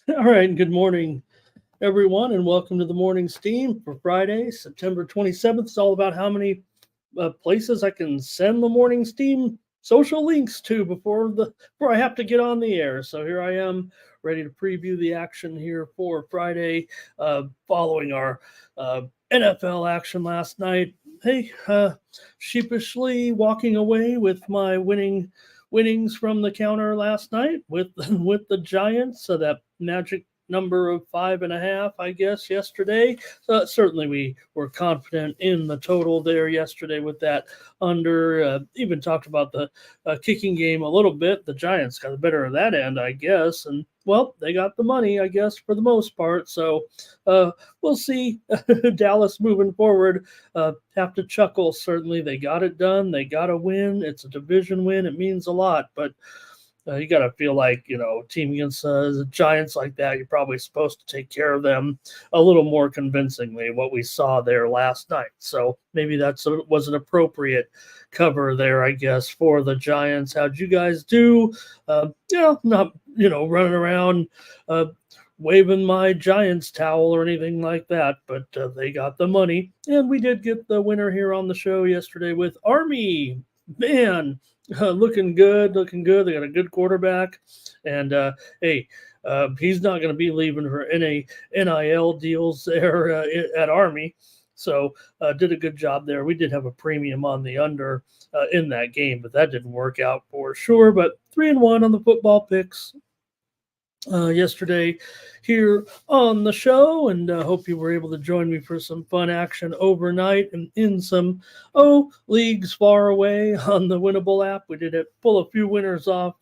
All right, good morning, everyone, and welcome to the morning steam for Friday, September 27th. It's all about how many places I can send the morning steam social links to before I have to get on the air. So here I am, ready to preview the action here for Friday, following our NFL action last night. Hey, sheepishly walking away with my winnings from the counter last night with with the Giants. So that magic number of 5.5, I guess, yesterday. So certainly we were confident in the total there yesterday with that under. Even talked about the kicking game a little bit. The Giants got the better of that end, I guess, and well, they got the money, I guess, for the most part. So we'll see Dallas moving forward. Have to chuckle. Certainly, they got it done. They got a win. It's a division win. It means a lot, but you got to feel like, team against the Giants like that, you're probably supposed to take care of them a little more convincingly. What we saw there last night, so maybe was an appropriate cover there, I guess, for the Giants. How'd you guys do? Not running around. Waving my Giants towel or anything like that, but they got the money, and we did get the winner here on the show yesterday with Army. Man, looking good, looking good. They got a good quarterback, and hey, he's not going to be leaving for NIL deals there at Army. So did a good job there. We did have a premium on the under in that game, but that didn't work out for sure. But 3-1 on the football picks yesterday here on the show, and hope you were able to join me for some fun action overnight and in some leagues far away on the Winnable app. We did pull a few winners off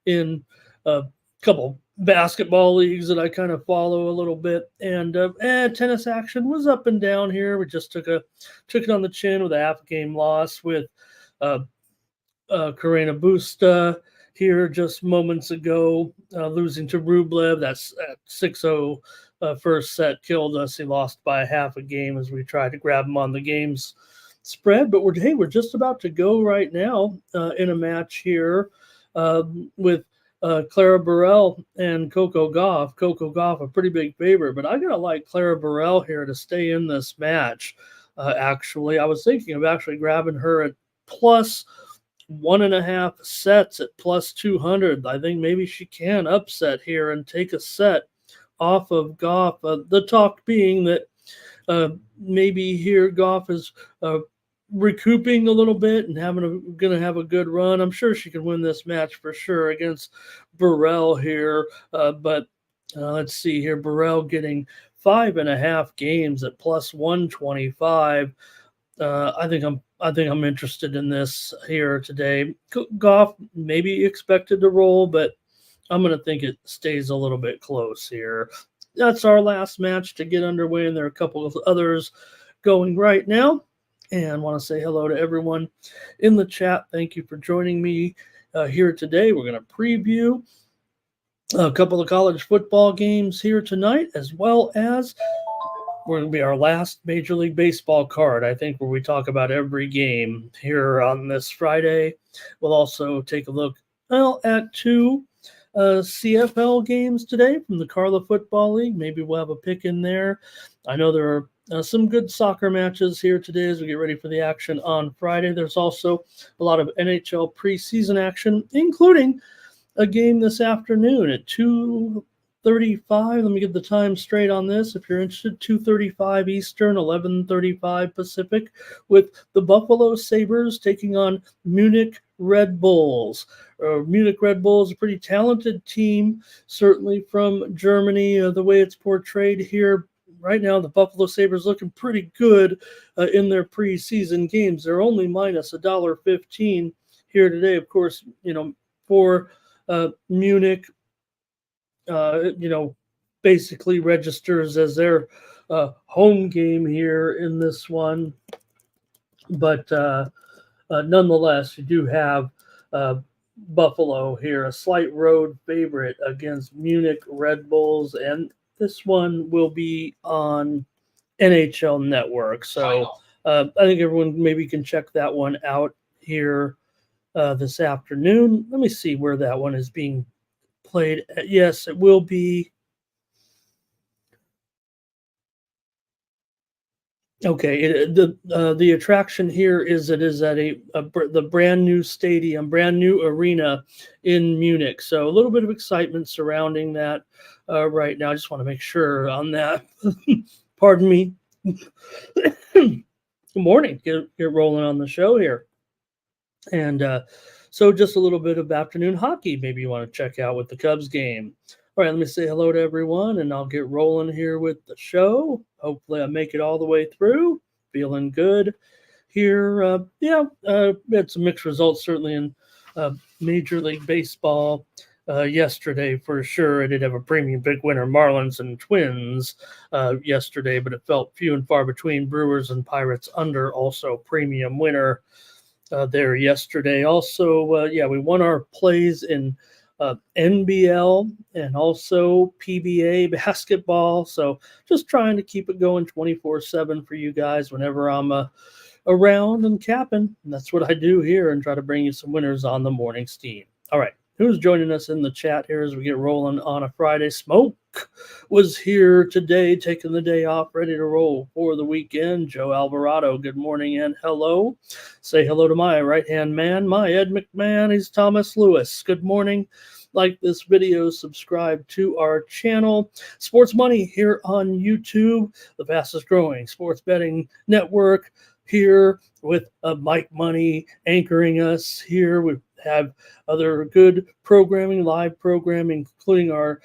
in a couple basketball leagues that I kind of follow a little bit, and tennis action was up and down here. We just took it on the chin with a half game loss with uh, Karina Busta here just moments ago, losing to Rublev. That's at 6-0 first set, killed us. He lost by half a game as we tried to grab him on the game's spread. But we're just about to go right now in a match here with Clara Burrell and Coco Gauff. Coco Gauff, a pretty big favorite, but I gotta like Clara Burrell here to stay in this match. Actually, I was thinking of actually grabbing her at plus 1.5 sets at plus 200. I think maybe she can upset here and take a set off of Goff. The talk being that maybe here Goff is recouping a little bit and going to have a good run. I'm sure she can win this match for sure against Burrell here. But let's see here, Burrell getting 5.5 games at plus 125. I think I'm interested in this here today. Goff maybe expected to roll, but I'm going to think it stays a little bit close here. That's our last match to get underway, and there are a couple of others going right now. And want to say hello to everyone in the chat. Thank you for joining me here today. We're going to preview a couple of college football games here tonight, as well as we're going to be our last Major League Baseball card, I think, where we talk about every game here on this Friday. We'll also take a look at two CFL games today from the Carla Football League. Maybe we'll have a pick in there. I know there are some good soccer matches here today as we get ready for the action on Friday. There's also a lot of NHL preseason action, including a game this afternoon at 2:35. Let me get the time straight on this. If you're interested, 2:35 Eastern, 11:35 Pacific, with the Buffalo Sabres taking on Munich Red Bulls. Munich Red Bulls, a pretty talented team, certainly from Germany. The way it's portrayed here right now, the Buffalo Sabres looking pretty good in their preseason games. They're only minus $1.15 here today. Of course, for Munich, basically registers as their home game here in this one. But nonetheless, you do have Buffalo here, a slight road favorite against Munich Red Bulls, and this one will be on NHL Network. So I think everyone maybe can check that one out here this afternoon. Let me see where that one is being played. Yes, it will be. Okay, the attraction here is it is at the brand new stadium, brand new arena in Munich. So a little bit of excitement surrounding that right now. I just want to make sure on that. Pardon me. Good morning. Get rolling on the show here. And so just a little bit of afternoon hockey. Maybe you want to check out with the Cubs game. All right, let me say hello to everyone, and I'll get rolling here with the show. Hopefully, I make it all the way through. Feeling good here. Had some mixed results certainly in Major League Baseball yesterday for sure. I did have a premium big winner, Marlins and Twins yesterday, but it felt few and far between. Brewers and Pirates under also premium winner there yesterday. Also, we won our plays in NBL and also PBA basketball. So just trying to keep it going 24/7 for you guys whenever I'm around and capping. And that's what I do here and try to bring you some winners on the morning steam. All right. Who's joining us in the chat here as we get rolling on a Friday? Smoke was here today, taking the day off, ready to roll for the weekend. Joe Alvarado, good morning and hello. Say hello to my right-hand man, my Ed McMahon. He's Thomas Lewis. Good morning. Like this video, subscribe to our channel. Sports Money here on YouTube, the fastest growing sports betting network here with Mike Money anchoring us here. We have other good programming, live programming, including our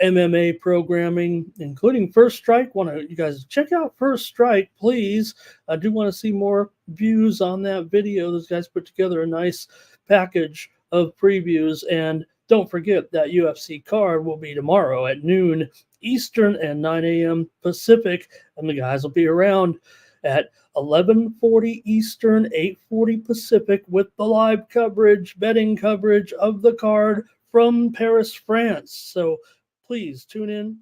MMA programming, including First Strike. Want to you guys check out First Strike, please. I do want to see more views on that video. Those guys put together a nice package of previews. And don't forget that UFC card will be tomorrow at noon Eastern and 9 a.m. Pacific. And the guys will be around at 11:40 Eastern, 8:40 Pacific with the live coverage, betting coverage of the card from Paris, France. So please tune in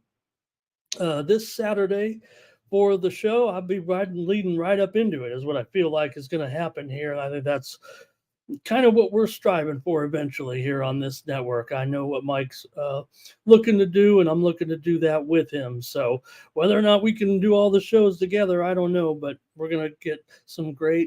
this Saturday for the show. I'll be leading right up into it is what I feel like is going to happen here. I think that's kind of what we're striving for eventually here on this network. I know what Mike's looking to do, and I'm looking to do that with him. So whether or not we can do all the shows together, I don't know, but we're going to get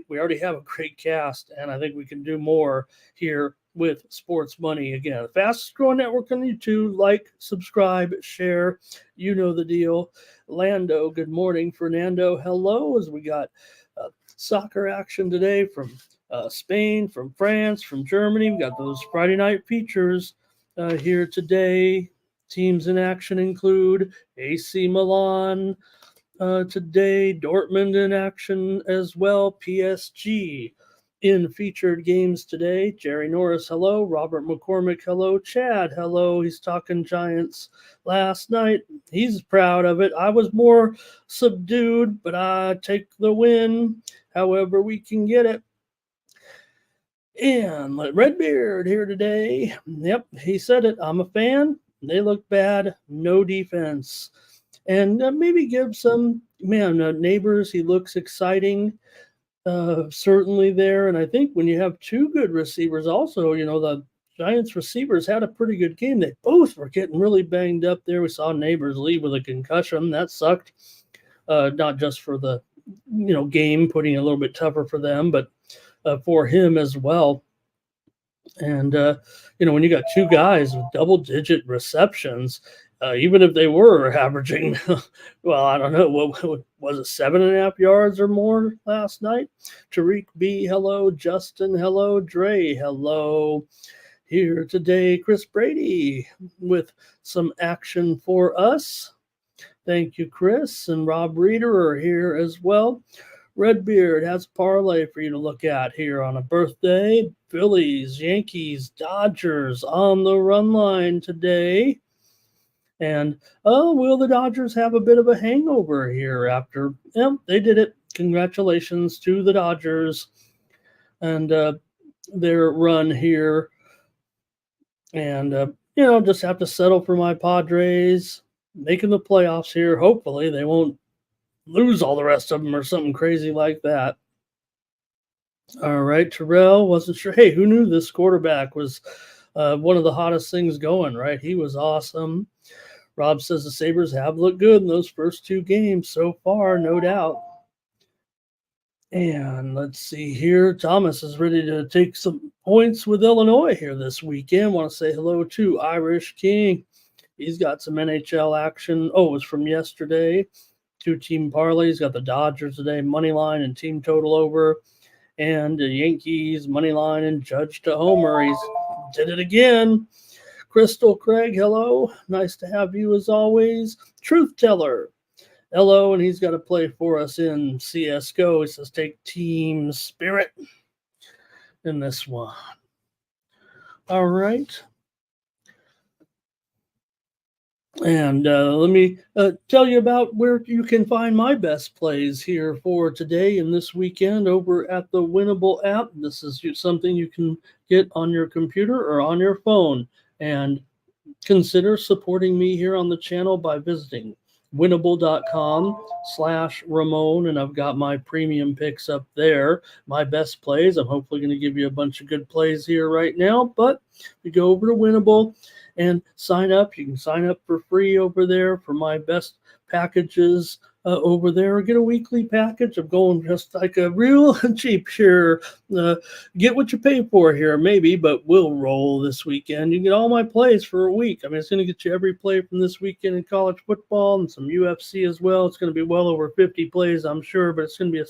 we already have a great cast, and I think we can do more here with Sports Money. Again, the fastest growing network on YouTube. Like, subscribe, share. You know the deal. Lando, good morning. Fernando, hello. As we got soccer action today from Spain, from France, from Germany. We got those Friday night features here today. Teams in action include AC Milan today, Dortmund in action as well, PSG in featured games today. Jerry Norris, hello. Robert McCormick, hello. Chad, hello. He's talking Giants last night. He's proud of it. I was more subdued, but I take the win however we can get it. And Redbeard here today. Yep, he said it. I'm a fan. They look bad. No defense. And maybe give some neighbors. He looks exciting. Certainly there. And I think when you have two good receivers, also, the Giants receivers had a pretty good game. They both were getting really banged up there. We saw Neighbors leave with a concussion. That sucked. Not just for the game, putting it a little bit tougher for them, but for him as well. And, when you got two guys with double-digit receptions, even if they were averaging, well, I don't know, what was it, 7.5 yards or more last night? Tariq B, hello. Justin, hello. Dre, hello. Here today, Chris Brady with some action for us. Thank you, Chris. And Rob Reeder are here as well. Redbeard has a parlay for you to look at here on a birthday. Phillies, Yankees, Dodgers on the run line today. And, will the Dodgers have a bit of a hangover here after? Yeah, they did it. Congratulations to the Dodgers and their run here. And, just have to settle for my Padres making the playoffs here. Hopefully they won't lose all the rest of them or something crazy like that. All right, Terrell, wasn't sure. Hey, who knew this quarterback was one of the hottest things going, right? He was awesome. Rob says the Sabres have looked good in those first 2 games so far, no doubt. And let's see here. Thomas is ready to take some points with Illinois here this weekend. Want to say hello to Irish King. He's got some NHL action. Oh, it was from yesterday. 2 team parlays. Got the Dodgers today, money line and team total over. And the Yankees, money line and Judge to homer. He's did it again. Crystal Craig, hello. Nice to have you as always. Truth Teller. Hello, and he's got to play for us in CSGO. He says take Team Spirit in this one. All right. And let me tell you about where you can find my best plays here for today and this weekend over at the Winnable app. This is something you can get on your computer or on your phone. And consider supporting me here on the channel by visiting winnable.com/Ramon, and I've got my premium picks up there, my best plays. I'm hopefully going to give you a bunch of good plays here right now, but if you go over to Winnable and sign up, you can sign up for free over there for my best packages over there, or get a weekly package. I'm going just like a real cheap here. Get what you pay for here, maybe, but we'll roll this weekend. You can get all my plays for a week. I mean, it's going to get you every play from this weekend in college football and some UFC as well. It's going to be well over 50 plays, I'm sure, but it's going to be a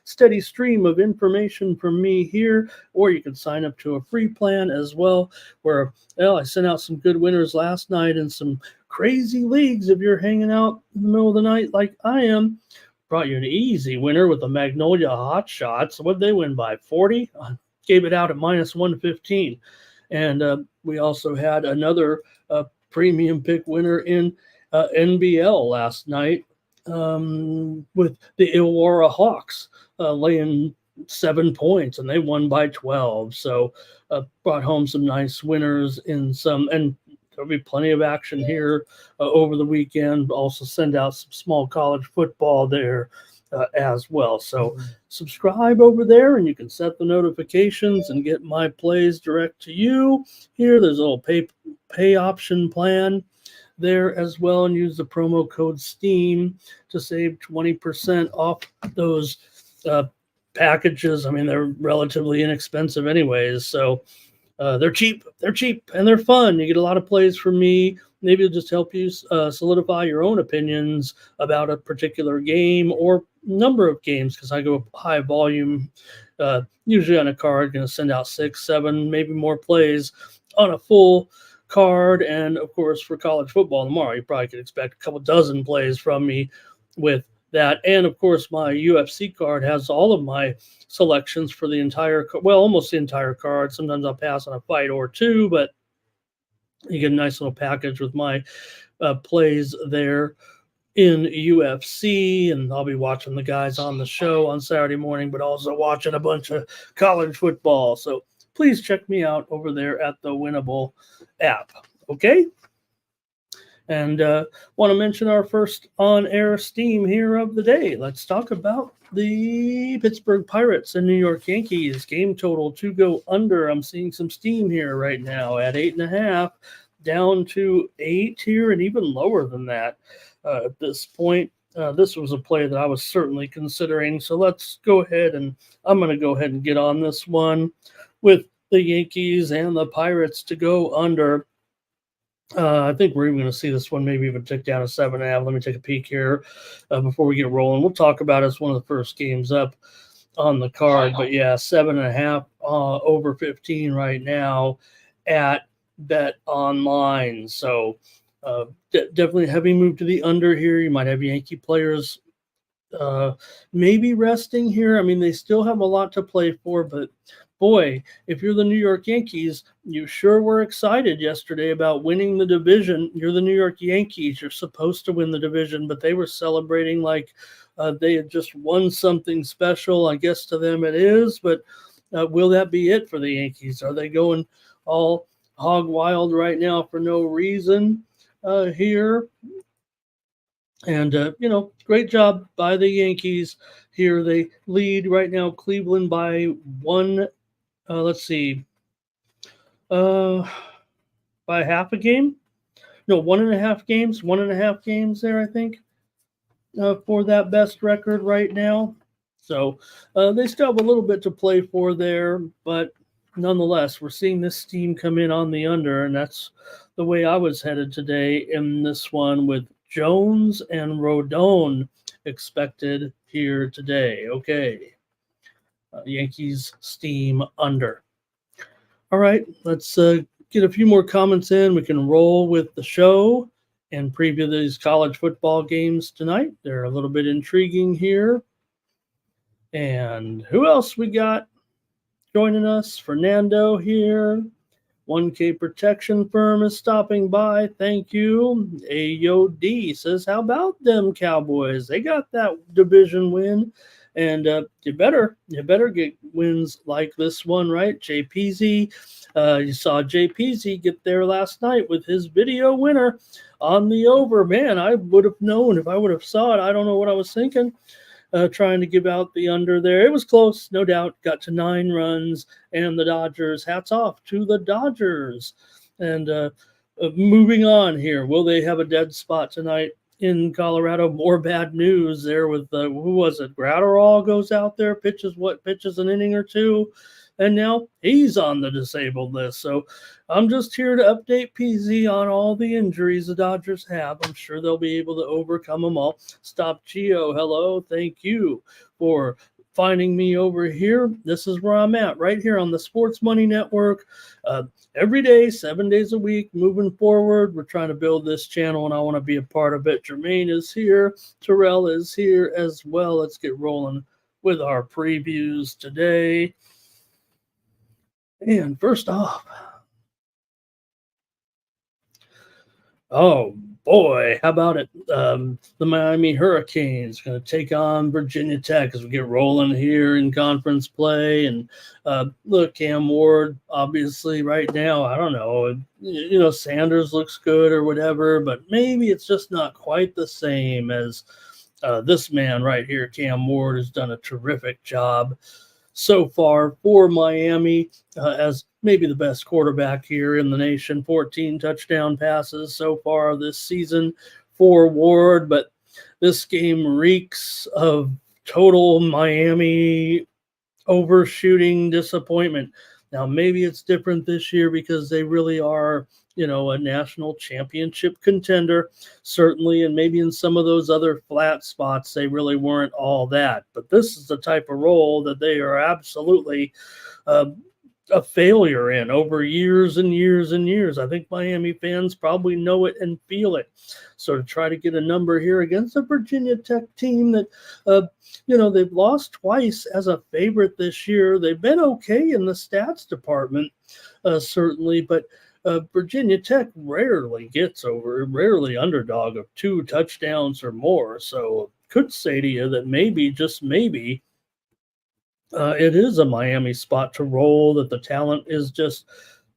steady stream of information from me here. Or you can sign up to a free plan as well, where I sent out some good winners last night in some crazy leagues. If you're hanging out in the middle of the night like I am, brought you an easy winner with the Magnolia Hot Shots. What did they win by? 40? Gave it out at minus 115. And we also had another premium pick winner in NBL last night with the Illawarra Hawks laying 7 points, and they won by 12. So brought home some nice winners in some, and there'll be plenty of action here over the weekend. Also send out some small college football there as well. So subscribe over there, and you can set the notifications and get my plays direct to you. Here, there's a little pay option plan there as well, and use the promo code STEAM to save 20% off those packages. I mean, they're relatively inexpensive anyways, so they're cheap, and they're fun. You get a lot of plays from me. Maybe it'll just help you solidify your own opinions about a particular game or number of games, because I go high volume, usually on a card, going to send out 6, 7, maybe more plays on a full card. And of course, for college football tomorrow, you probably could expect a couple dozen plays from me with that. And of course, my UFC card has all of my selections for the entire, well, almost the entire card. Sometimes I'll pass on a fight or two, but you get a nice little package with my plays there in UFC. And I'll be watching the guys on the show on Saturday morning, but also watching a bunch of college football. So please check me out over there at the Winnable app. Okay? And want to mention our first on-air steam here of the day. Let's talk about the Pittsburgh Pirates and New York Yankees. Game total to go under. I'm seeing some steam here right now at 8.5, down to 8 here, and even lower than that at this point. This was a play that I was certainly considering. So let's go ahead, and I'm going to go ahead and get on this one with the Yankees and the Pirates to go under. I think we're even going to see this one maybe even tick down to 7.5. Let me take a peek here before we get rolling. We'll talk about it as one of the first games up on the card. But yeah, 7.5 over 15 right now at Bet Online. So definitely a heavy move to the under here. You might have Yankee players maybe resting here. I mean, they still have a lot to play for, but boy, if you're the New York Yankees, you sure were excited yesterday about winning the division. You're the New York Yankees. You're supposed to win the division, but they were celebrating like they had just won something special. I guess to them it is, but will that be it for the Yankees? Are they going all hog wild right now for no reason here? And, great job by the Yankees here. They lead right now Cleveland by 1. Let's see. Uh, by half a game? No, 1.5 games. 1.5 games there, I think, for that best record right now. So they still have a little bit to play for there, but nonetheless, we're seeing this team come in on the under, and that's the way I was headed today in this one with Jones and Rodon expected here today. Okay, Yankees steam under. All right, let's get a few more comments in. We can roll with the show and preview these college football games tonight. They're a little bit intriguing here. And who else we got joining us? Fernando here. 1K Protection Firm is stopping by. Thank you. AOD says, how about them Cowboys? They got that division win. And you better get wins like this one, right? JPZ, you saw JPZ get there last night with his video winner on the over. Man, I would have known if I would have saw it. I don't know what I was thinking. Trying to give out the under there. It was close, no doubt. Got to 9 runs, and the Dodgers. Hats off to the Dodgers. And moving on here, will they have a dead spot tonight in Colorado? More bad news there with who was it? Gratterall goes out there, pitches an inning or two, and now he's on the disabled list. So I'm just here to update PZ on all the injuries the Dodgers have. I'm sure they'll be able to overcome them all. Stop Geo, hello, thank you for finding me over here. This is where I'm at, right here on the Sports Money Network. Every day, 7 days a week, moving forward. We're trying to build this channel, and I want to be a part of it. Jermaine is here. Terrell is here as well. Let's get rolling with our previews today. And first off, oh boy, how about it? The Miami Hurricanes going to take on Virginia Tech as we get rolling here in conference play. And look, Cam Ward, obviously, right now, I don't know, Sanders looks good or whatever, but maybe it's just not quite the same as this man right here. Cam Ward has done a terrific job so far for Miami as maybe the best quarterback here in the nation. 14 touchdown passes so far this season for Ward, but this game reeks of total Miami overshooting disappointment. Now, maybe it's different this year because they really are, a national championship contender, certainly, and maybe in some of those other flat spots, they really weren't all that. But this is the type of role that they are absolutely a failure in over years and years and years. I think Miami fans probably know it and feel it. So to try to get a number here against a Virginia Tech team that, they've lost twice as a favorite this year. They've been okay in the stats department, certainly, but Virginia Tech rarely underdog of 2 touchdowns or more. So could say to you that maybe, just maybe, it is a Miami spot to roll, that the talent is just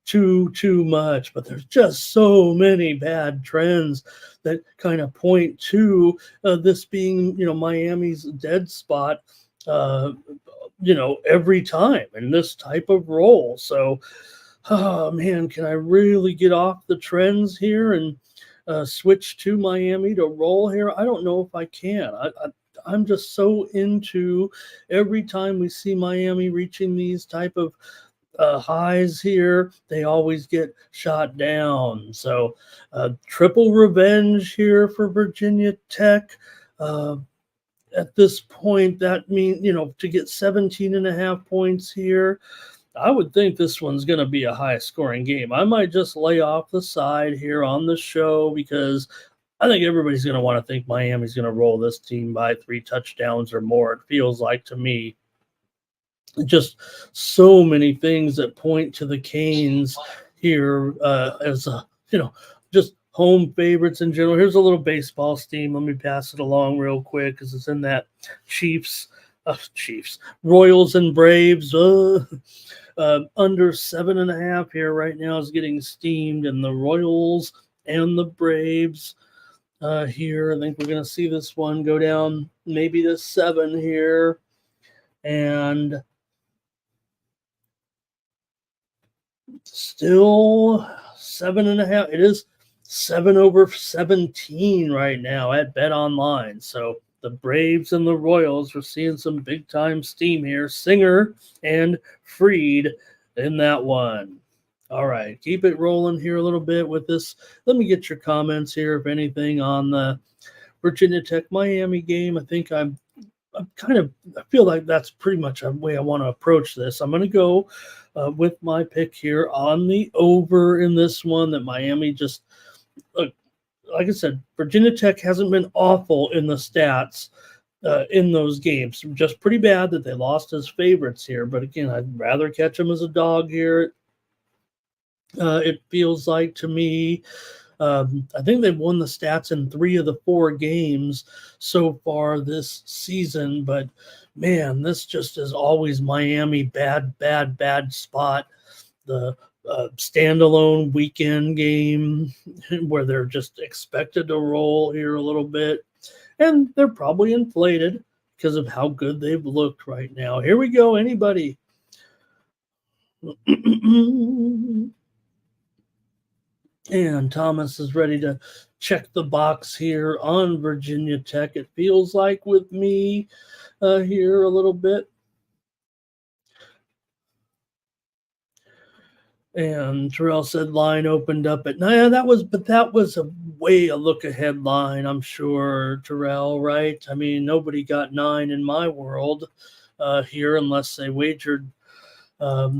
too much, but there's just so many bad trends that kind of point to this being, Miami's dead spot, every time in this type of role. So, oh man, can I really get off the trends here and switch to Miami to roll here? I don't know if I can. I'm just so into every time we see Miami reaching these type of highs here, they always get shot down. So triple revenge here for Virginia Tech. At this point, that means, to get 17.5 points here, I would think this one's going to be a high scoring game. I might just lay off the side here on the show because I think everybody's going to want to think Miami's going to roll this team by 3 touchdowns or more. It feels like to me. Just so many things that point to the Canes here as just home favorites in general. Here's a little baseball steam. Let me pass it along real quick because it's in that Chiefs, Royals and Braves. Under 7.5 here right now is getting steamed, and the Royals and the Braves here. I think we're going to see this one go down maybe to 7 here. And Still 7.5. It is 7/17 right now at Bet Online. So the Braves and the Royals are seeing some big time steam here. Singer and Freed in that one. All right, keep it rolling here a little bit with this. Let me get your comments here, if anything, on the Virginia Tech Miami game. I feel like that's pretty much a way I want to approach this. I'm going to go with my pick here on the over in this one. That Miami just, like I said, Virginia Tech hasn't been awful in the stats in those games. Just pretty bad that they lost as favorites here. But again, I'd rather catch them as a dog here. It feels like to me. I think they've won the stats in 3 of the 4 games so far this season. But man, this just is always Miami bad spot. The standalone weekend game where they're just expected to roll here a little bit. And they're probably inflated because of how good they've looked right now. Here we go. Anybody? And Thomas is ready to check the box here on Virginia Tech. It feels like with me here a little bit. And Terrell said line opened up at 9. That was a way a look ahead line, I'm sure, Terrell, right? I mean, nobody got 9 in my world here unless they wagered. I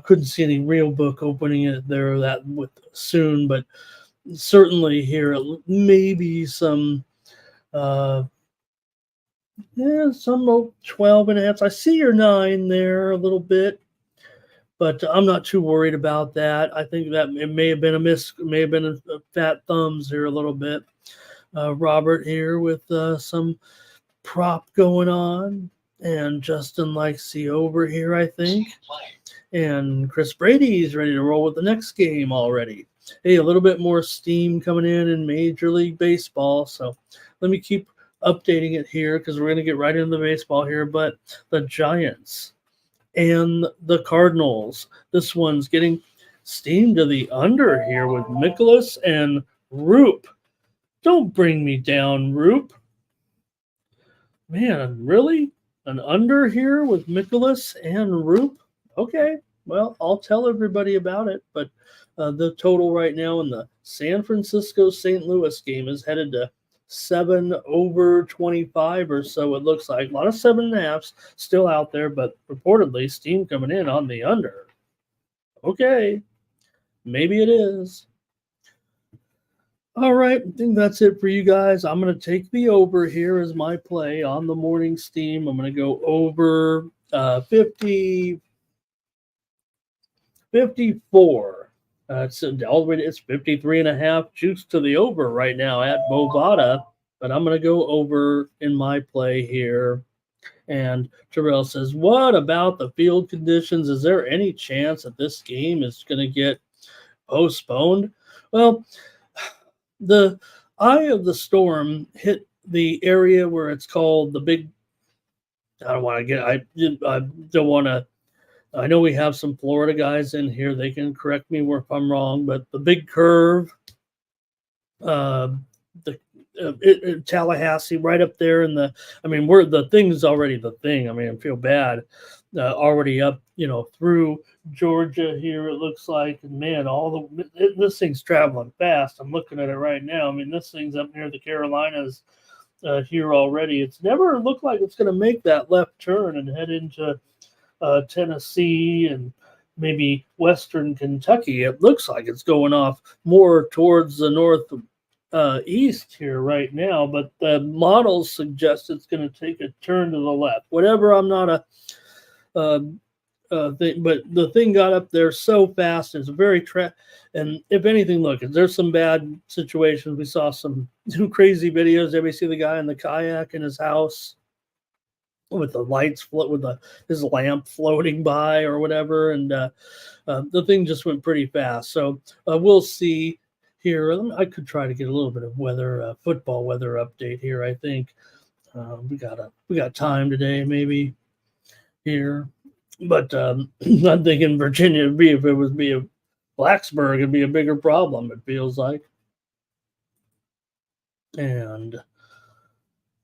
couldn't see any real book opening it there that with soon, but certainly here maybe some some 12.5. I see your 9 there a little bit, but I'm not too worried about that. I think that it may have been a miss, may have been a fat thumbs here a little bit. Robert here with some prop going on, and Justin likes the over here, I think. And Chris Brady's ready to roll with the next game already. Hey, a little bit more steam coming in Major League Baseball. So let me keep updating it here because we're going to get right into the baseball here. But the Giants and the Cardinals, this one's getting steam to the under here with Mikolas and Roop. Don't bring me down, Roop. Man, really? An under here with Mikolas and Roop? Okay, well, I'll tell everybody about it. But the total right now in the San Francisco-St. Louis game is headed to 7/25 or so, it looks like. A lot of 7.5s still out there, but reportedly steam coming in on the under. Okay, maybe it is. All right, I think that's it for you guys. I'm going to take the over here as my play on the morning steam. I'm going to go over 54. It's already it's 53.5 juice to the over right now at Bovada, but I'm going to go over in my play here. And Terrell says, what about the field conditions? Is there any chance that this game is going to get postponed? Well, the eye of the storm hit the area where it's called the big. I don't want to get. I don't want to. I know we have some Florida guys in here. They can correct me if I'm wrong, but the big curve, Tallahassee, right up there in the. I mean, we're the thing's already the thing. I mean, I feel bad. Already up, through Georgia here. It looks like, and man, this thing's traveling fast. I'm looking at it right now. I mean, this thing's up near the Carolinas here already. It's never looked like it's going to make that left turn and head into Tennessee and maybe Western Kentucky. It looks like it's going off more towards the north east here right now, but the models suggest it's going to take a turn to the left. Whatever, I'm not a thing, but the thing got up there so fast. It's very and if anything, look, there's some bad situations. We saw some crazy videos. Everybody see the guy in the kayak in his house with the lights his lamp floating by or whatever, and the thing just went pretty fast. So we'll see here. I could try to get a little bit of weather, football weather update here. I think we got time today, maybe here. But I'm thinking Virginia would be, if it would be a Blacksburg, it'd be a bigger problem, it feels like. And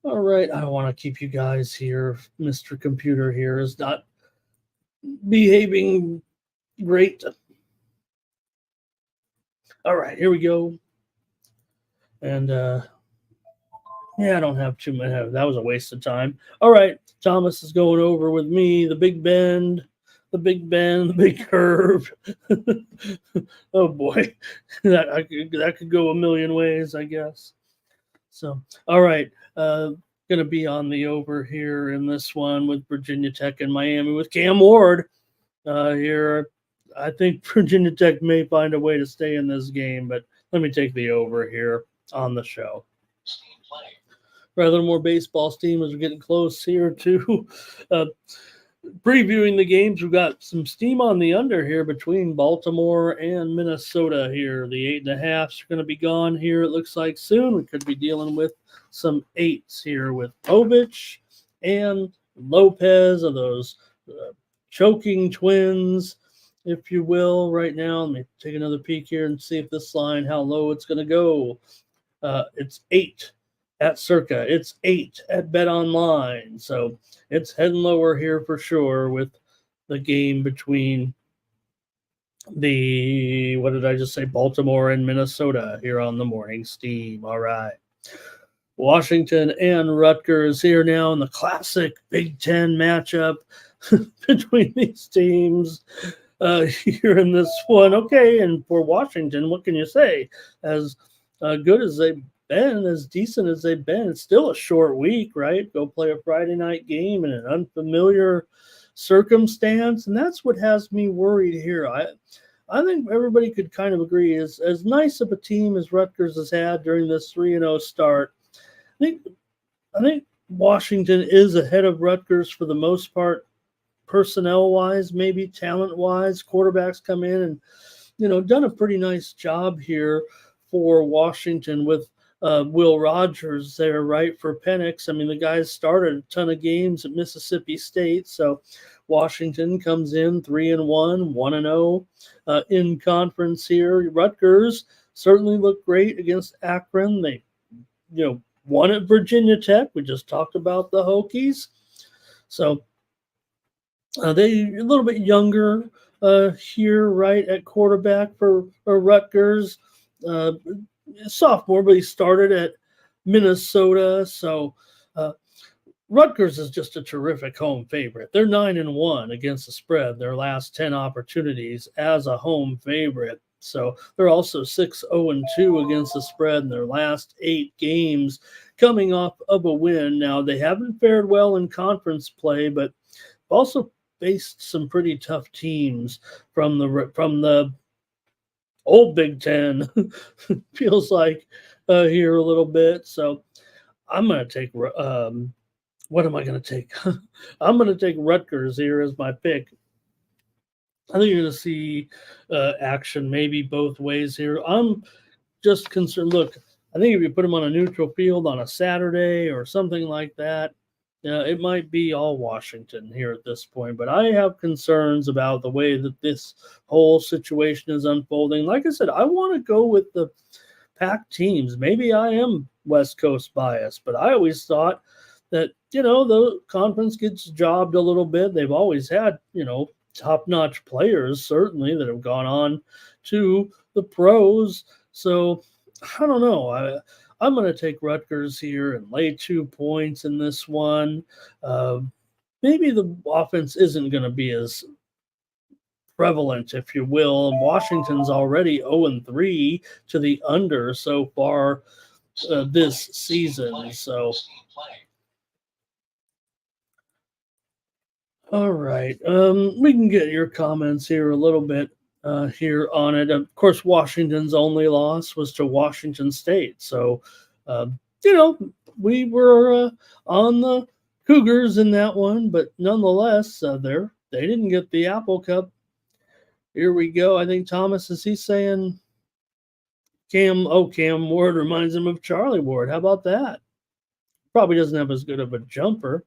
all right, I want to keep you guys here. Mr. Computer here is not behaving great. All right, here we go. And yeah, I don't have too many. That was a waste of time. All right, Thomas is going over with me. The Big Bend, the Big Bend, the Big Curve. Oh boy, that could go a million ways, I guess. So, all right, going to be on the over here in this one with Virginia Tech and Miami with Cam Ward here. I think Virginia Tech may find a way to stay in this game, but let me take the over here on the show. Rather more baseball steam as we're getting close here to previewing the games. We've got some steam on the under here between Baltimore and Minnesota here. The 8.5s are going to be gone here, it looks like, soon. We could be dealing with some 8s here with Povich and Lopez, of those choking twins, if you will, right now. Let me take another peek here and see if this line, how low it's going to go. It's 8 at Circa. It's 8 at Bet Online. So it's heading lower here for sure with the game between the, what did I just say, Baltimore and Minnesota here on the morning steam. All right. Washington and Rutgers here now in the classic Big Ten matchup between these teams here in this one. Okay, and for Washington, what can you say? As good as they've been, as decent as they've been, it's still a short week, right? Go play a Friday night game in an unfamiliar circumstance, and that's what has me worried here. I think everybody could kind of agree, as nice of a team as Rutgers has had during this 3-0 start, I think Washington is ahead of Rutgers for the most part, personnel wise, maybe talent wise. Quarterbacks come in and done a pretty nice job here for Washington with Will Rogers there, right, for Penix. I mean, the guys started a ton of games at Mississippi State, so Washington comes in 3-1, 1-0 in conference here. Rutgers certainly looked great against Akron. They, won at Virginia Tech. We just talked about the Hokies. So they a little bit younger here, right, at quarterback for Rutgers. Sophomore, but he started at Minnesota. So Rutgers is just a terrific home favorite. They're 9-1 against the spread their last 10 opportunities as a home favorite. So they're also 6-0-2 against the spread in their last 8 games, coming off of a win. Now, they haven't fared well in conference play, but also faced some pretty tough teams from the old Big Ten. Feels like here a little bit. So I'm going to take. What am I going to take? I'm going to take Rutgers here as my pick. I think you're going to see action maybe both ways here. I'm just concerned. Look, I think if you put them on a neutral field on a Saturday or something like that, it might be all Washington here at this point. But I have concerns about the way that this whole situation is unfolding. Like I said, I want to go with the Pac teams. Maybe I am West Coast biased, but I always thought that, the conference gets jobbed a little bit. They've always had, top-notch players, certainly, that have gone on to the pros. So I don't know. I'm going to take Rutgers here and lay 2 points in this one. Maybe the offense isn't going to be as prevalent, if you will. And Washington's already 0-3 to the under so far this season. So, all right. We can get your comments here a little bit here on it. Of course, Washington's only loss was to Washington State. So, we were on the Cougars in that one, but nonetheless, they didn't get the Apple Cup. Here we go. I think Thomas, is he saying Cam Ward reminds him of Charlie Ward. How about that? Probably doesn't have as good of a jumper.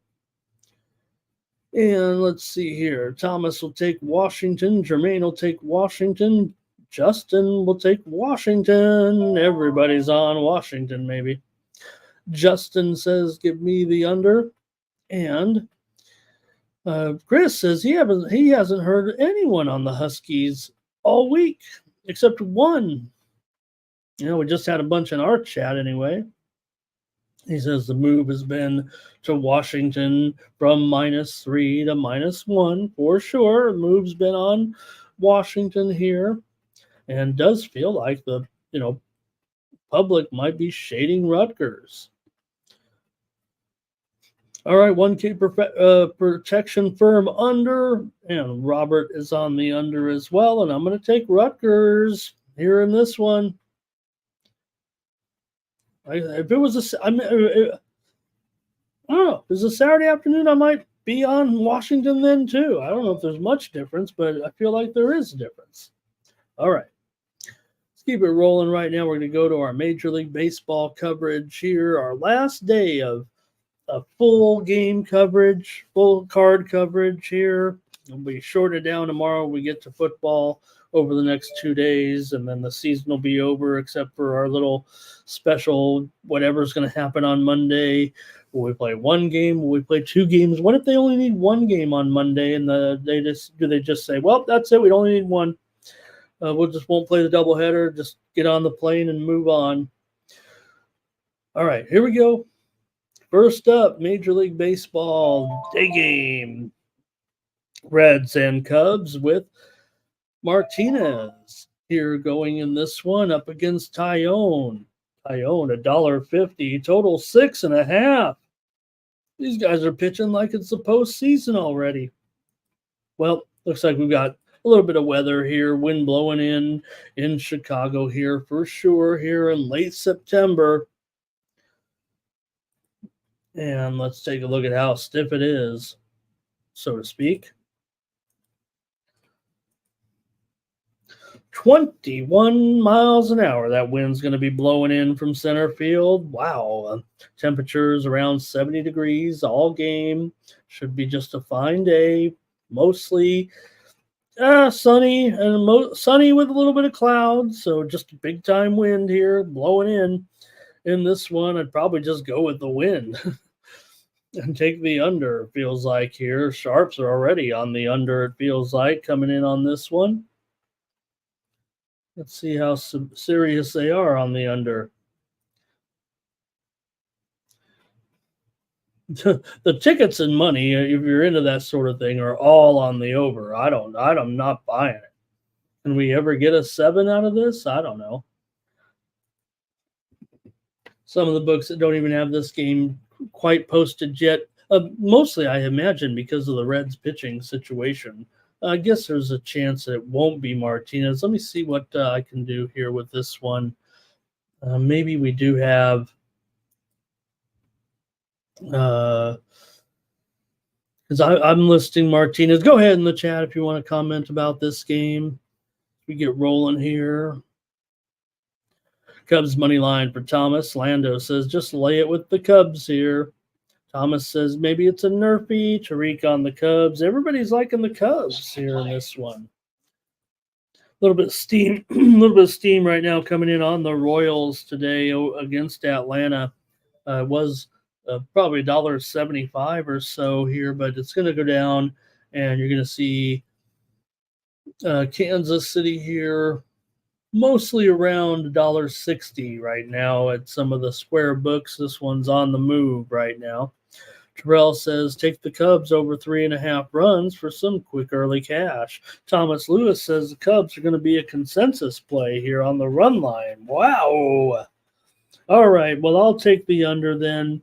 And let's see here. Thomas will take Washington. Jermaine will take Washington. Justin will take Washington. Everybody's on Washington, maybe. Justin says, give me the under. And Chris says he hasn't heard anyone on the Huskies all week except one. We just had a bunch in our chat anyway. He says the move has been to Washington from -3 to -1 for sure. The move's been on Washington here, and does feel like the public might be shading Rutgers. All right, 1K protection firm under, and Robert is on the under as well, and I'm going to take Rutgers here in this one. If it was I don't know. If it was a Saturday afternoon, I might be on Washington then too. I don't know if there's much difference, but I feel like there is a difference. All right. Let's keep it rolling right now. We're going to go to our Major League Baseball coverage here. Our last day of full game coverage, full card coverage here. It'll be shortened down tomorrow. We get to football over the next 2 days, and then the season will be over except for our little special whatever's going to happen on Monday. Will we play one game? Will we play 2 games? What if they only need 1 game on Monday and they just say, well, that's it, we only need 1. Won't play the doubleheader, just get on the plane and move on. All right, here we go. First up, Major League Baseball day game. Reds and Cubs with Martinez here going in this one up against Tyone. Tyone, $1.50, total 6.5. These guys are pitching like it's the postseason already. Well, looks like we've got a little bit of weather here, wind blowing in Chicago here for sure here in late September. And let's take a look at how stiff it is, so to speak. 21 miles an hour. That wind's going to be blowing in from center field. Wow. Temperatures around 70 degrees all game. Should be just a fine day. Mostly sunny and sunny with a little bit of clouds. So just a big time wind here blowing in this one. I'd probably just go with the wind and take the under. Feels like here. Sharps are already on the under. It feels like coming in on this one. Let's see how serious they are on the under. The tickets and money, if you're into that sort of thing, are all on the over. I'm not buying it. Can we ever get a 7 out of this? I don't know. Some of the books that don't even have this game quite posted yet, mostly I imagine because of the Reds pitching situation. I guess there's a chance that it won't be Martinez. Let me see what I can do here with this one. Maybe we do have because I'm listing Martinez. Go ahead in the chat if you want to comment about this game. We get rolling here. Cubs money line for Thomas. Lando says just lay it with the Cubs here. Thomas says maybe it's a nerfy. Tariq on the Cubs. Everybody's liking the Cubs here in this one. A little bit of steam right now coming in on the Royals today against Atlanta. It was probably $1.75 or so here, but it's going to go down, and you're going to see Kansas City here mostly around $1.60 right now at some of the square books. This one's on the move right now. Terrell says, take the Cubs over 3.5 runs for some quick early cash. Thomas Lewis says the Cubs are going to be a consensus play here on the run line. Wow. All right. Well, I'll take the under then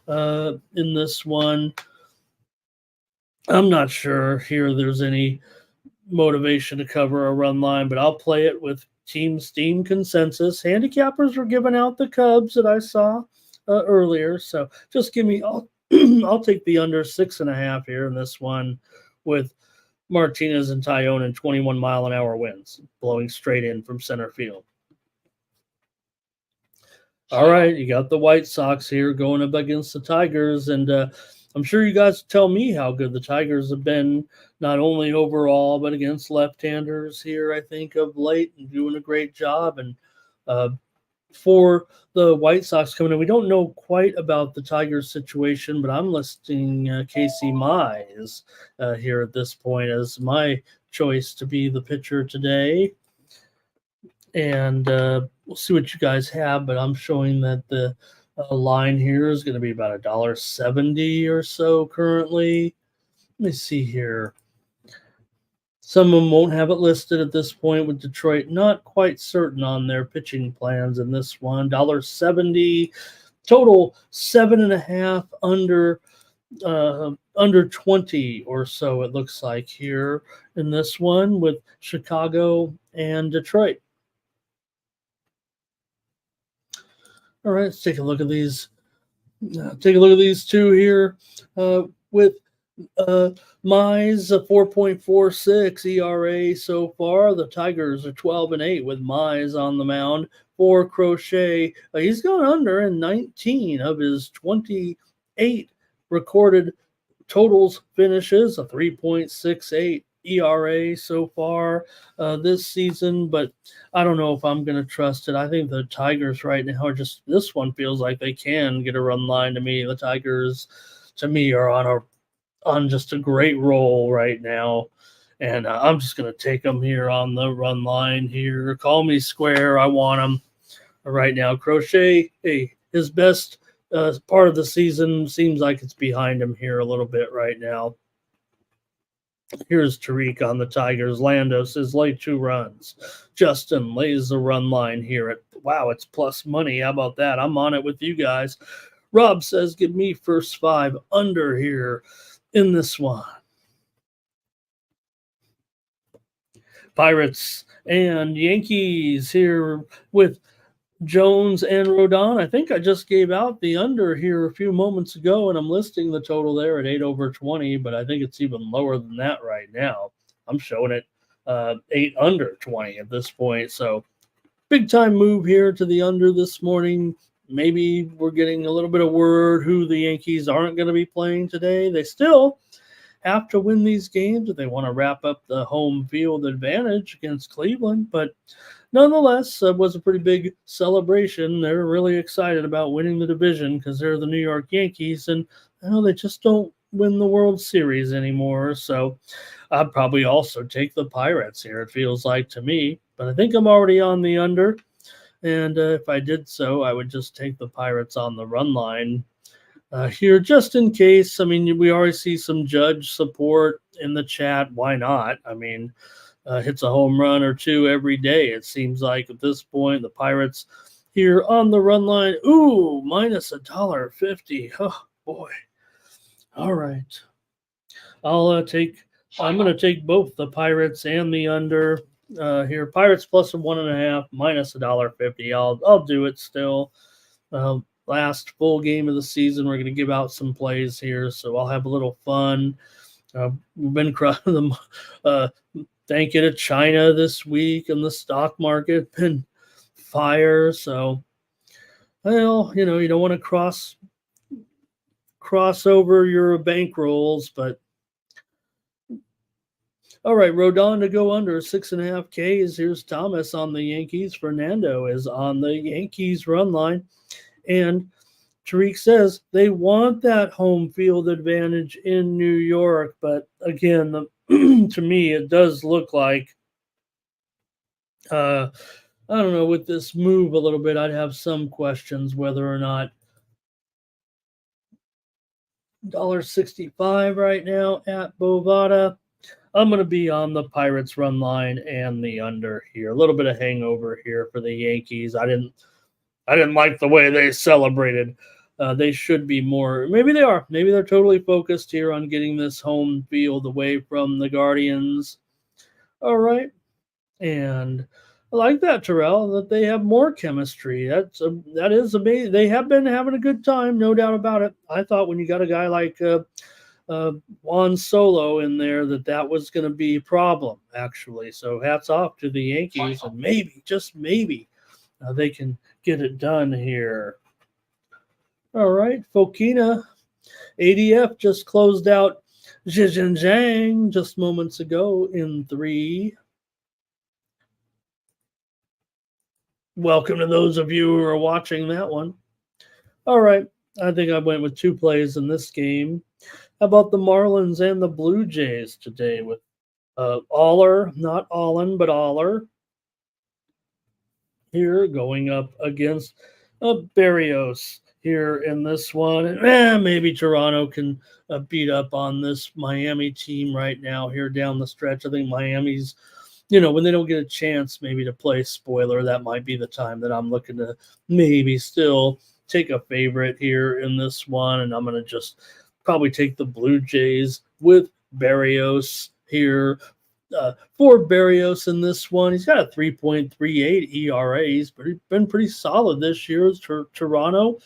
in this one. I'm not sure here there's any motivation to cover a run line, but I'll play it with Team Steam consensus. Handicappers were giving out the Cubs that I saw earlier. So just give me I'll take the under 6.5 here in this one with Martinez and Tyone and 21 mile an hour winds blowing straight in from center field. All right, you got the White Sox here going up against the Tigers, and I'm sure you guys tell me how good the Tigers have been, not only overall, but against left-handers here, I think, of late, and doing a great job. And uh, for the White Sox coming in, we don't know quite about the Tigers situation, but I'm listing Casey Mize here at this point as my choice to be the pitcher today. And we'll see what you guys have, but I'm showing that the line here is going to be about $1.70 or so currently. Let me see here. Some of them won't have it listed at this point, with Detroit not quite certain on their pitching plans in this one. $1.70 total, 7.5 under 20 or so, it looks like here in this one, with Chicago and Detroit. All right, let's take a look at these. Take a look at these two here with Mize, a 4.46 ERA so far. The Tigers are 12-8 with Mize on the mound. For Crochet, he's gone under in 19 of his 28 recorded totals finishes, a 3.68 ERA so far this season, but I don't know if I'm going to trust it. I think the Tigers right now are just, this one feels like they can get a run line to me. The Tigers, to me, are on just a great roll right now, and I'm just going to take them here on the run line here. Call me square. I want them right now. Crochet, hey, his best part of the season seems like it's behind him here a little bit right now. Here's Tariq on the Tigers. Lando says lay 2 runs. Justin lays the run line here at, wow, it's plus money. How about that? I'm on it with you guys. Rob says give me first 5 under here in this one. Pirates and Yankees here with Jones and Rodon. I think I just gave out the under here a few moments ago, and I'm listing the total there at 8/20, but I think it's even lower than that right now. I'm showing it 8 under 20 at this point. So big time move here to the under this morning. Maybe we're getting a little bit of word who the Yankees aren't going to be playing today. They still have to win these games if they want to wrap up the home field advantage against Cleveland, but nonetheless, it was a pretty big celebration. They're really excited about winning the division because they're the New York Yankees, and they just don't win the World Series anymore. So I'd probably also take the Pirates here, it feels like to me. But I think I'm already on the under, and if I did so, I would just take the Pirates on the run line here just in case. I mean, we already see some Judge support in the chat. Why not? I mean, hits a home run or 2 every day, it seems like at this point. The Pirates here on the run line. Ooh, minus $1.50. Oh, boy. All right. I'm going to take both the Pirates and the under here. Pirates plus 1.5, minus $1.50. I'll do it still. Last full game of the season, we're going to give out some plays here, so I'll have a little fun. We've been crying thank you to China this week, and the stock market been fire. So, well, you don't want to cross over your bankrolls, but all right, Rodon to go under 6.5 Ks. Here's Thomas on the Yankees. Fernando is on the Yankees run line, and Tariq says they want that home field advantage in New York, but again, to me, it does look like, I don't know, with this move a little bit, I'd have some questions whether or not $1.65 right now at Bovada. I'm going to be on the Pirates run line and the under here. A little bit of hangover here for the Yankees. I didn't like the way they celebrated. They should be more. Maybe they are. Maybe they're totally focused here on getting this home field away from the Guardians. All right. And I like that, Terrell, that they have more chemistry. That is amazing. They have been having a good time, no doubt about it. I thought when you got a guy like Juan Solo in there that was going to be a problem, actually. So hats off to the Yankees, and maybe, just maybe, they can get it done here. All right, Fokina ADF just closed out Zhejiang just moments ago in 3. Welcome to those of you who are watching that one. All right, I think I went with 2 plays in this game. How about the Marlins and the Blue Jays today with Aller, not Allen, but Aller here going up against Barrios here in this one. Maybe Toronto can beat up on this Miami team right now here down the stretch. I think Miami's, when they don't get a chance maybe to play spoiler, that might be the time that I'm looking to maybe still take a favorite here in this one. And I'm going to just probably take the Blue Jays with Barrios here. For Barrios in this one, he's got a 3.38 ERA. He's been pretty solid this year for Toronto.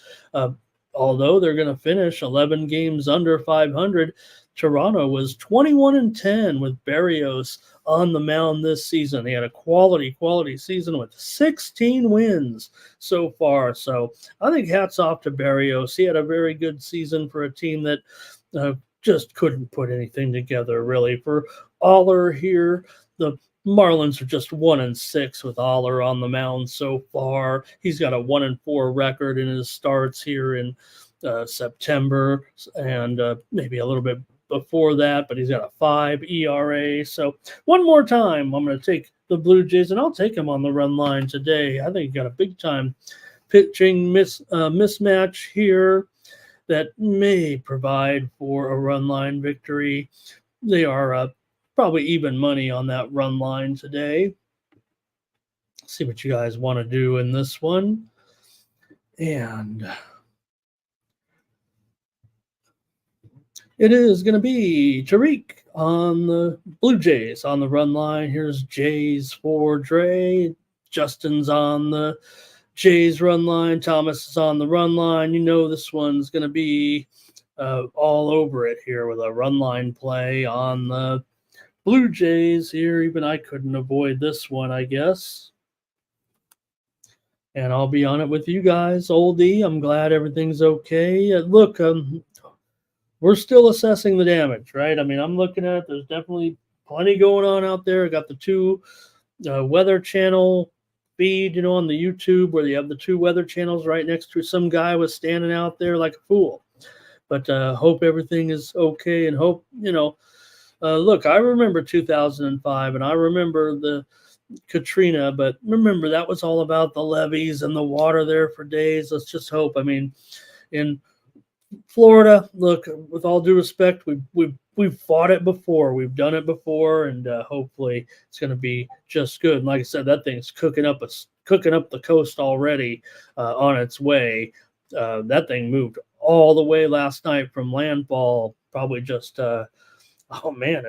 Although they're going to finish 11 games under 500, Toronto was 21-10 with Barrios on the mound this season. He had a quality season with 16 wins so far. So I think hats off to Barrios. He had a very good season for a team that just couldn't put anything together, really. For Aller here, the Marlins are just 1-6 with Aller on the mound so far. He's got a 1-4 record in his starts here in September and maybe a little bit before that, but he's got a 5 ERA. So one more time, I'm going to take the Blue Jays, and I'll take him on the run line today. I think he got a big-time pitching mismatch here that may provide for a run line victory. They are probably even money on that run line today. See what you guys want to do in this one. And it is going to be Tariq on the Blue Jays on the run line. Here's Jays for Dre. Justin's on the Jays run line. Thomas is on the run line. This one's going to be all over it here with a run line play on the Blue Jays here. Even I couldn't avoid this one, I guess. And I'll be on it with you guys. Oldie, I'm glad everything's okay. Look, we're still assessing the damage, right? I mean, I'm looking at it. There's definitely plenty going on out there. I got the 2 Weather Channel feed, on the YouTube where you have the 2 weather channels right next to some guy was standing out there like a fool. But hope everything is okay, and hope, look, I remember 2005 and I remember the Katrina, but remember that was all about the levees and the water there for days. Let's just hope. I mean, in Florida, look, with all due respect, we've fought it before. We've done it before, and hopefully it's going to be just good. And like I said, that thing's cooking up the coast already on its way. That thing moved all the way last night from landfall, probably just, it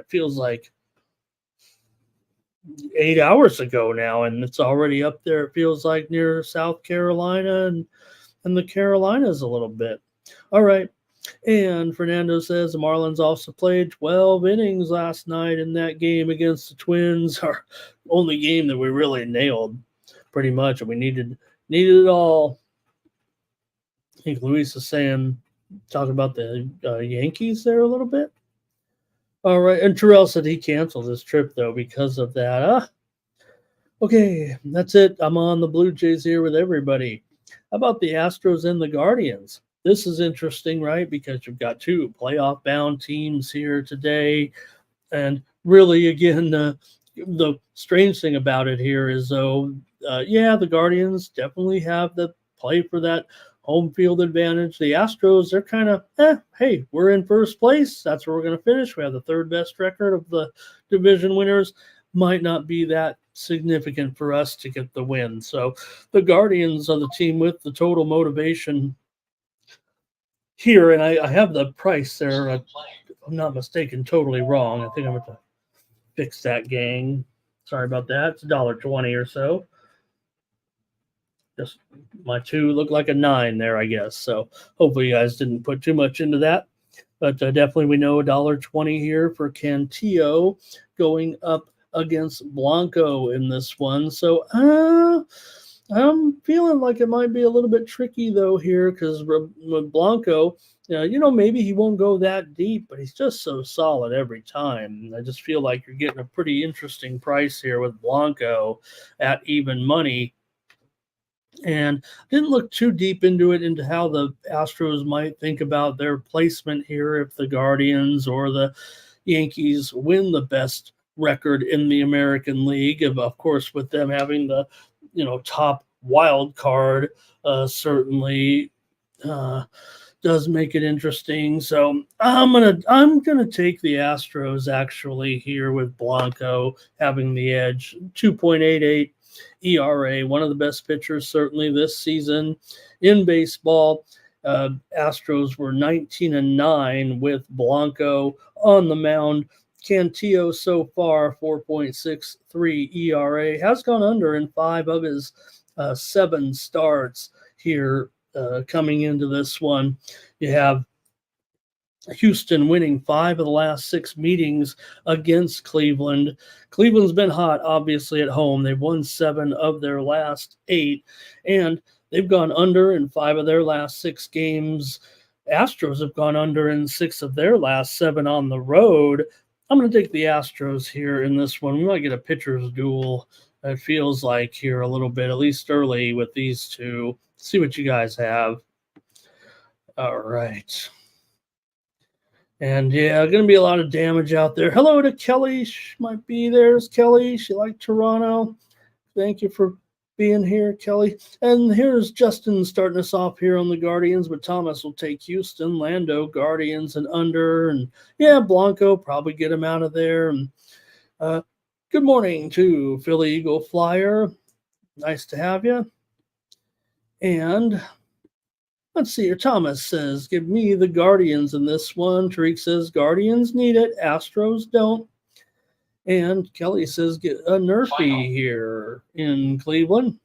feels like 8 hours ago now, and it's already up there. It feels like near South Carolina and the Carolinas a little bit. All right. And Fernando says the Marlins also played 12 innings last night in that game against the Twins, our only game that we really nailed pretty much. And we needed it all. I think Luis is talking about the Yankees there a little bit. All right. And Terrell said he canceled his trip, though, because of that. Okay, that's it. I'm on the Blue Jays here with everybody. How about the Astros and the Guardians? This is interesting, right? Because you've got 2 playoff-bound teams here today. And really, again, the strange thing about it here is, though, the Guardians definitely have the play for that home field advantage. The Astros, they're kind of, hey, we're in first place. That's where we're going to finish. We have the 3rd best record of the division winners. Might not be that significant for us to get the win. So the Guardians are the team with the total motivation here, and I have the price there. If I'm not mistaken, totally wrong. I think I'm going to fix that, gang. Sorry about that. It's $1.20 or so. Just my 2 look like a 9 there, I guess. So hopefully you guys didn't put too much into that. But definitely we know $1.20 here for Cantillo going up against Blanco in this one. So I'm feeling like it might be a little bit tricky though here because with Blanco, maybe he won't go that deep, but he's just so solid every time. I just feel like you're getting a pretty interesting price here with Blanco at even money. And didn't look too deep into how the Astros might think about their placement here if the Guardians or the Yankees win the best record in the American League. Of course, with them having the top wild card, certainly uh, does make it interesting. So I'm gonna take the Astros actually here with Blanco having the edge. 2.88 ERA, one of the best pitchers certainly this season in baseball. Astros were 19-9 with Blanco on the mound. Cantillo so far 4.63 ERA, has gone under in 5 of his 7 starts here coming into this one. You have Houston winning 5 of the last 6 meetings against Cleveland. Cleveland's been hot, obviously, at home. They've won 7 of their last 8, and they've gone under in 5 of their last 6 games. Astros have gone under in 6 of their last 7 on the road. I'm going to take the Astros here in this one. We might get a pitcher's duel. It feels like here a little bit, at least early with these two. See what you guys have. All right. And yeah, going to be a lot of damage out there. Hello to Kelly. She might be there's Kelly. She liked Toronto. Thank you for being here, Kelly. And here's Justin starting us off here on the Guardians, but Thomas will take Houston, Lando, Guardians, and under. And yeah, Blanco, probably get him out of there. And good morning to Philly Eagle Flyer. Nice to have you. And let's see here. Thomas says, give me the Guardians in this one. Tariq says, Guardians need it. Astros don't. And Kelly says, get a Nerfy here in Cleveland.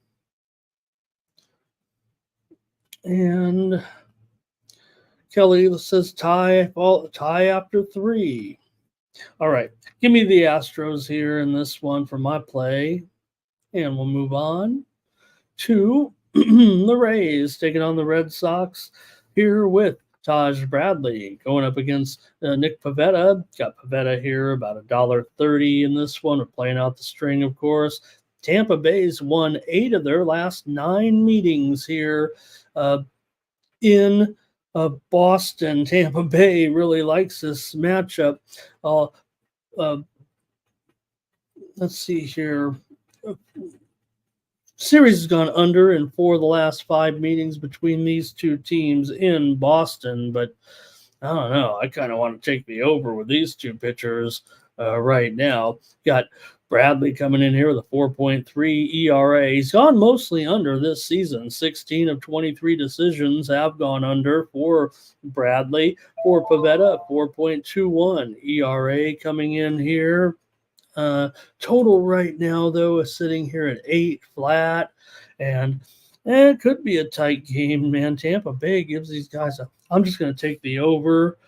And Kelly says, tie after 3. All right. Give me the Astros here in this one for my play. And we'll move on to the Rays taking on the Red Sox here with Taj Bradley going up against Nick Pivetta. Got Pivetta here about $1.30 in this one. We're playing out the string, of course. Tampa Bay's won 8 of their last 9 meetings here in Boston. Tampa Bay really likes this matchup. Let's see here. Series has gone under in 4 of the last 5 meetings between these two teams in Boston, but I don't know. I kind of want to take the over with these two pitchers right now. Got Bradley coming in here with a 4.3 ERA. He's gone mostly under this season. 16 of 23 decisions have gone under for Bradley. For Pivetta, 4.21 ERA coming in here. Total right now, though, is sitting here at 8 flat, and it could be a tight game, man. Tampa Bay gives these guys I'm just going to take the over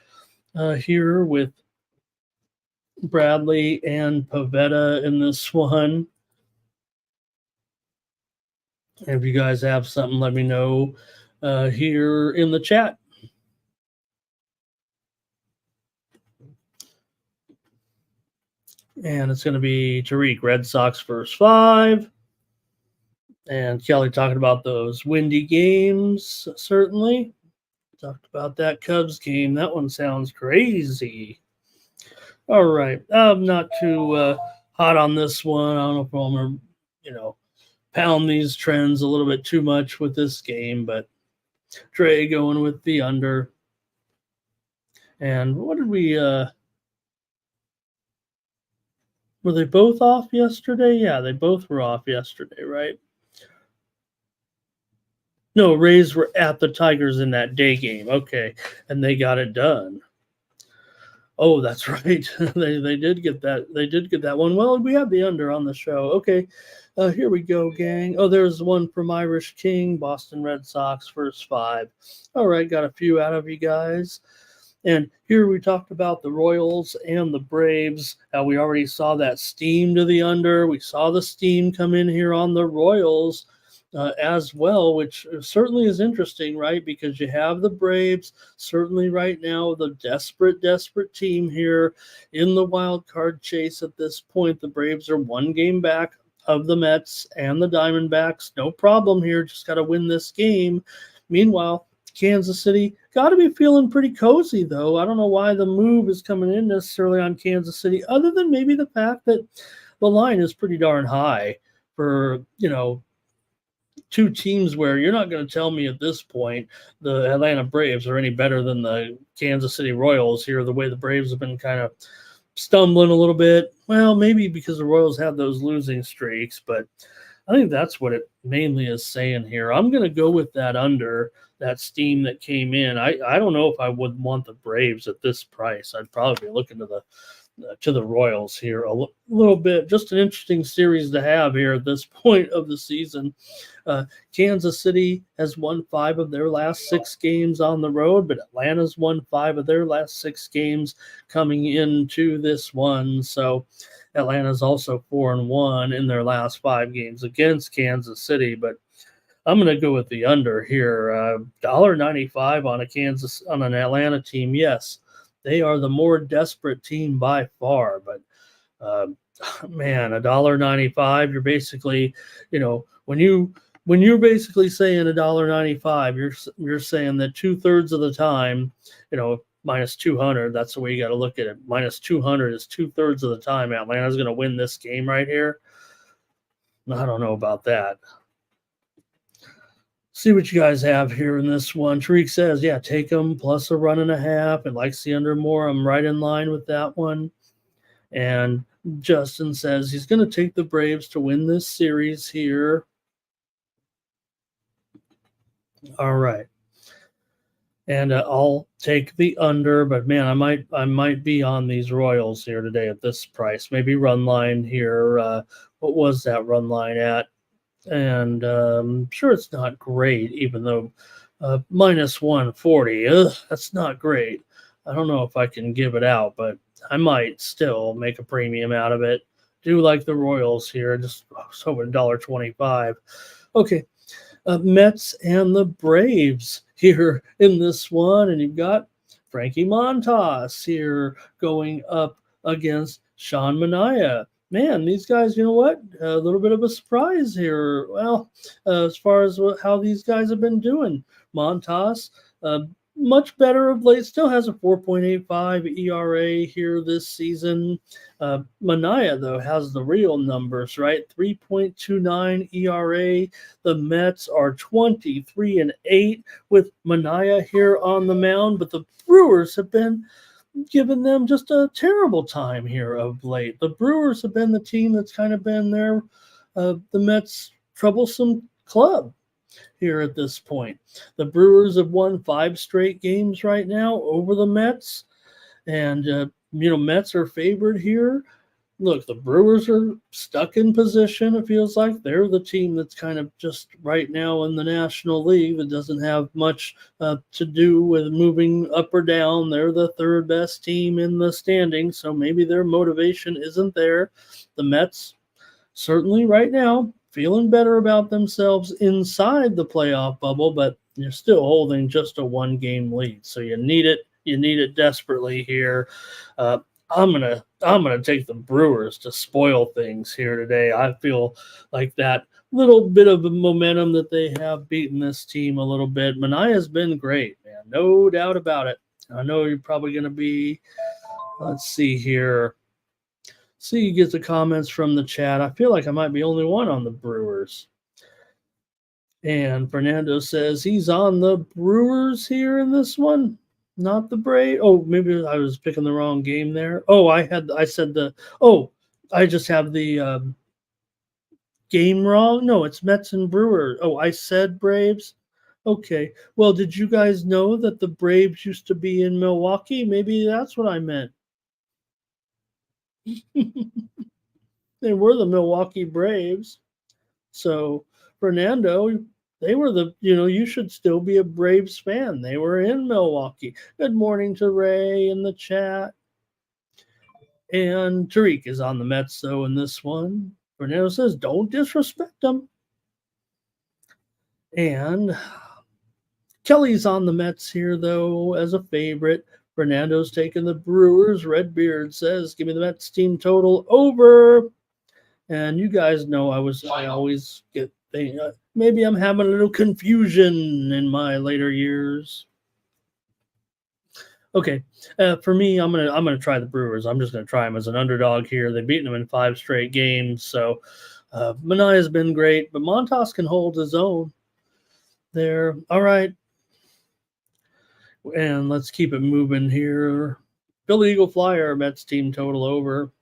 here with Bradley and Pivetta in this one. If you guys have something, let me know here in the chat. And it's going to be Tariq, Red Sox first 5. And Kelly talking about those windy games, certainly. Talked about that Cubs game. That one sounds crazy. All right. I'm not too hot on this one. I don't know if I'm going to, pound these trends a little bit too much with this game, but Trey going with the under. And what did we were they both off yesterday? Yeah, they both were off yesterday, right? No, Rays were at the Tigers in that day game. Okay, and they got it done. Oh, that's right. they did get that. They did get that one. Well, we have the under on the show. Okay, here we go, gang. Oh, there's one from Irish King, Boston Red Sox, first 5. All right, got a few out of you guys. And here we talked about the Royals and the Braves. We already saw that steam to the under. We saw the steam come in here on the Royals. as well, which certainly is interesting, right? Because you have the Braves, certainly right now, the desperate team here in the wild card chase at this point. The Braves are one game back of the Mets and the Diamondbacks. No problem here. Just got to win this game. Meanwhile, Kansas City got to be feeling pretty cozy, though. I don't know why the move is coming in necessarily on Kansas City, other than maybe the fact that the line is pretty darn high for, two teams where you're not going to tell me at this point the Atlanta Braves are any better than the Kansas City Royals here, the way the Braves have been kind of stumbling a little bit. Well, maybe because the Royals have those losing streaks, but I think that's what it mainly is saying here. I'm going to go with that under that steam that came in. I don't know if I would want the Braves at this price. I'd probably be looking to the Royals here little bit. Just an interesting series to have here at this point of the season. Kansas City has won 5 of their last 6 games on the road, but Atlanta's won 5 of their last 6 games coming into this one. So Atlanta's also 4-1 in their last 5 games against Kansas City, but I'm going to go with the under here. $1.95 on an Atlanta team. Yes, they are the more desperate team by far, but man, $1.95. You're basically, when you're basically saying $1.95, you're saying that 2/3 of the time, minus 200. That's the way you got to look at it. Minus 200 is 2/3 of the time Atlanta's going to win this game right here. I don't know about that. See what you guys have here in this one. Tariq says, yeah, take them plus a run and a half and likes the under more. I'm right in line with that one. And Justin says he's going to take the Braves to win this series here. All right. And I'll take the under, but man, I might be on these Royals here today at this price. Maybe run line here. What was that run line at? And sure, it's not great, even though minus 140. That's not great. I don't know if I can give it out, but I might still make a premium out of it. Do like the Royals here, just so $1.25. Okay, Mets and the Braves here in this one, and you've got Frankie Montas here going up against Sean Manaea. Man, these guys, you know what? A little bit of a surprise here. Well, as far as how these guys have been doing, Montas, much better of late. Still has a 4.85 ERA here this season. Manaea, though, has the real numbers, right? 3.29 ERA. The Mets are 23-8 with Manaea here on the mound, but the Brewers have been giving them just a terrible time here of late. The Brewers have been the team that's kind of been the Mets' troublesome club here at this point. The Brewers have won 5 straight games right now over the Mets, and Mets are favored here. Look, the Brewers are stuck in position. It feels like they're the team that's kind of just right now in the National League that doesn't have much to do with moving up or down. They're the 3rd best team in the standings, so maybe their motivation isn't there. The Mets, certainly right now, feeling better about themselves inside the playoff bubble, but you're still holding just a 1-game lead, so you need it. You need it desperately here. I'm gonna take the Brewers to spoil things here today. I feel like that little bit of momentum that they have beaten this team a little bit. Manaea's been great, man, no doubt about it. I know you're probably going to be. Let's see here. See, you get the comments from the chat. I feel like I might be only one on the Brewers. And Fernando says he's on the Brewers here in this one. Not the Braves. Oh, maybe I was picking the wrong game there. Oh, I just have the game wrong. No, it's Mets and Brewers. Oh, I said Braves. Okay. Well, did you guys know that the Braves used to be in Milwaukee? Maybe that's what I meant. They were the Milwaukee Braves. So, Fernando, they were you should still be a Braves fan. They were in Milwaukee. Good morning to Ray in the chat. And Tariq is on the Mets, though, in this one. Fernando says, don't disrespect them. And Kelly's on the Mets here, though, as a favorite. Fernando's taking the Brewers. Redbeard says, "Give me the Mets team total over." And you guys know I always get maybe I'm having a little confusion in my later years. Okay, for me, I'm gonna try the Brewers. I'm just gonna try them as an underdog here. They've beaten them in 5 straight games, so Manaya's been great, but Montas can hold his own there. All right, and let's keep it moving here. Philly Eagle Flyer Mets team total over.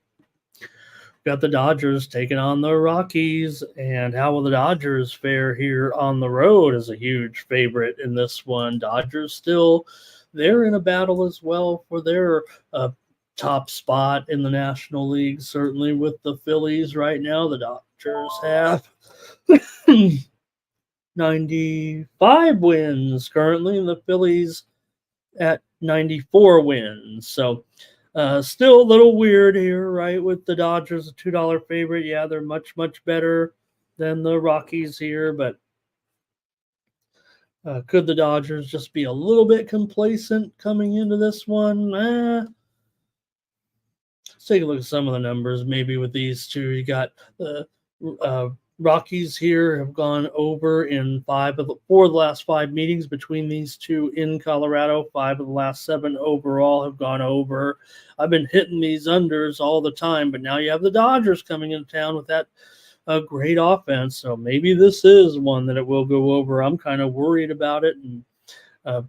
Got the Dodgers taking on the Rockies, and how will the Dodgers fare here on the road is a huge favorite in this one. Dodgers still, they're in a battle as well for their top spot in the National League, certainly with the Phillies right now. The Dodgers have 95 wins currently, and the Phillies at 94 wins. So still a little weird here, right? With the Dodgers, a $2 favorite. Yeah, they're much, much better than the Rockies here, but could the Dodgers just be a little bit complacent coming into this one? Let's take a look at some of the numbers. Maybe with these two, you got the Rockies here have gone over in 4 of the last 5 meetings between these two in Colorado. 5 of the last 7 overall have gone over. I've been hitting these unders all the time, but now you have the Dodgers coming into town with that great offense. So maybe this is one that it will go over. I'm kind of worried about it, and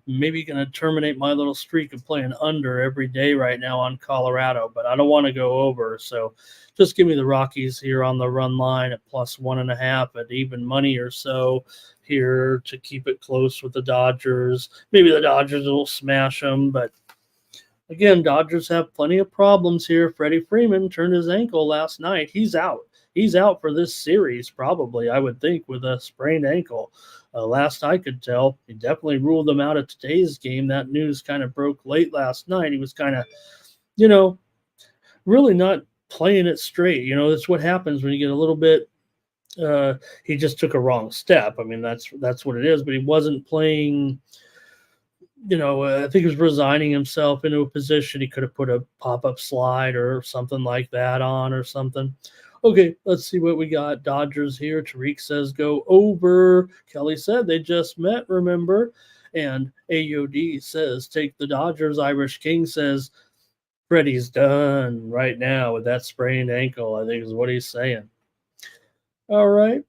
maybe going to terminate my little streak of playing under every day right now on Colorado, but I don't want to go over. So just give me the Rockies here on the run line at +1.5 at even money or so here to keep it close with the Dodgers. Maybe the Dodgers will smash them, but again, Dodgers have plenty of problems here. Freddie Freeman turned his ankle last night. He's out. He's out for this series, probably, I would think, with a sprained ankle. Last I could tell, he definitely ruled them out of today's game. That news kind of broke late last night. He was kind of, really not playing it straight. That's what happens when you get a little bit. He just took a wrong step. I mean, that's what it is. But he wasn't playing. I think he was resigning himself into a position. He could have put a pop-up slide or something like that on or something. Okay, let's see what we got. Dodgers here. Tariq says go over. Kelly said they just met, remember? And AOD says take the Dodgers. Irish King says Freddie's done right now with that sprained ankle, I think is what he's saying. All right.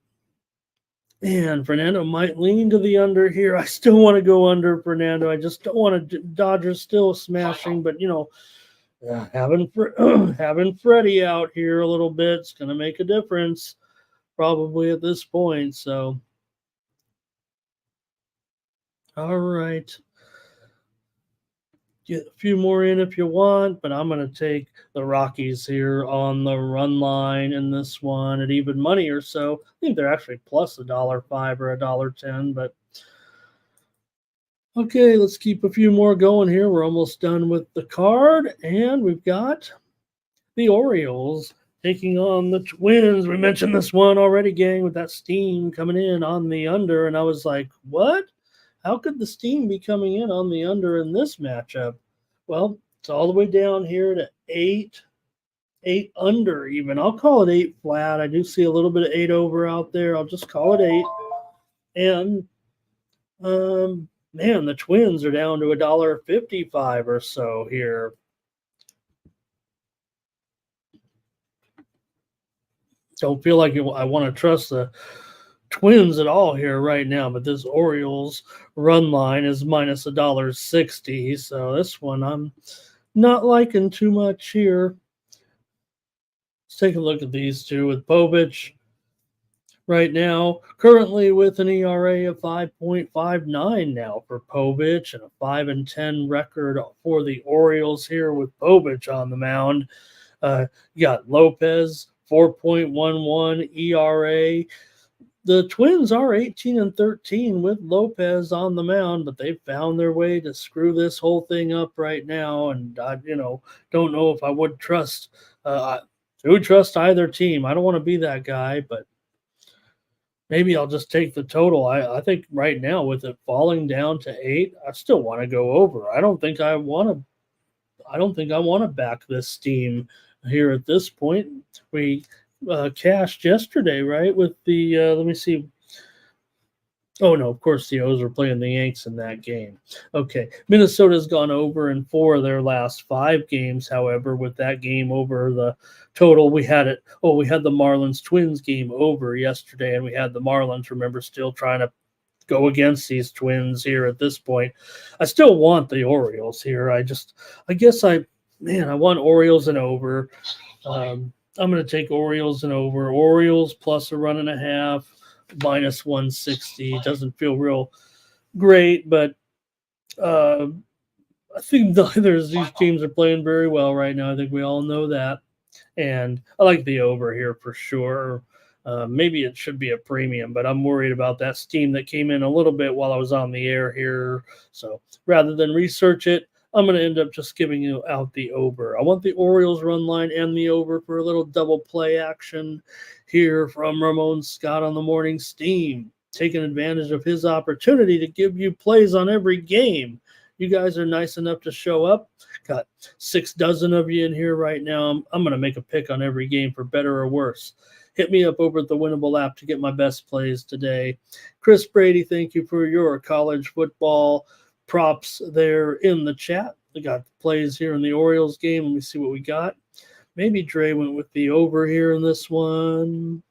And Fernando might lean to the under here. I still want to go under Fernando. I just don't want to. Dodgers still smashing, but having Freddie out here a little bit is going to make a difference, probably at this point. So, all right. Get a few more in if you want, but I'm going to take the Rockies here on the run line in this one at even money or so. I think they're actually plus $1.05 or $1.10, but okay, let's keep a few more going here. We're almost done with the card, and we've got the Orioles taking on the Twins. We mentioned this one already, gang, with that steam coming in on the under, and I was like, what? How could the steam be coming in on the under in this matchup? Well, it's all the way down here to 8 under even. I'll call it 8 flat. I do see a little bit of 8 over out there. I'll just call it 8. And man, the Twins are down to $1.55 or so here. Don't feel like I want to trust the Twins at all here right now, but this Orioles run line is minus $1.60. So this one I'm not liking too much here. Let's take a look at these two with Povich right now, currently with an ERA of 5.59 now for Povich and a 5-10 record for the Orioles here with Povich on the mound. You got Lopez, 4.11 ERA. The Twins are 18-13 with Lopez on the mound, but they've found their way to screw this whole thing up right now. And I, don't know if I would trust either team. I don't want to be that guy, but maybe I'll just take the total. I think right now with it falling down to 8, I still want to go over. I don't think I want to back this team here at this point. We cashed yesterday, right? With the let me see. Oh no, of course the O's are playing the Yanks in that game. Okay, Minnesota's gone over in 4 of their last 5 games. However, with that game over the total, we had it. Oh, we had the Marlins Twins game over yesterday, and we had the Marlins. Remember, still trying to go against these Twins here at this point. I still want the Orioles here. I want Orioles and over. I'm going to take Orioles and over. Orioles plus a run and a half, minus 160. Doesn't feel real great, but I think these teams are playing very well right now. I think we all know that. And I like the over here for sure. Maybe it should be a premium, but I'm worried about that steam that came in a little bit while I was on the air here. So rather than research it, I'm going to end up just giving you out the over. I want the Orioles run line and the over for a little double play action here from Ramon Scott on the morning steam, taking advantage of his opportunity to give you plays on every game. You guys are nice enough to show up. Got 6 dozen of you in here right now. I'm going to make a pick on every game for better or worse. Hit me up over at the Winnable app to get my best plays today. Chris Brady, thank you for your college football props there in the chat. We got the plays here in the Orioles game. Let me see what we got. Maybe Dre went with the over here in this one.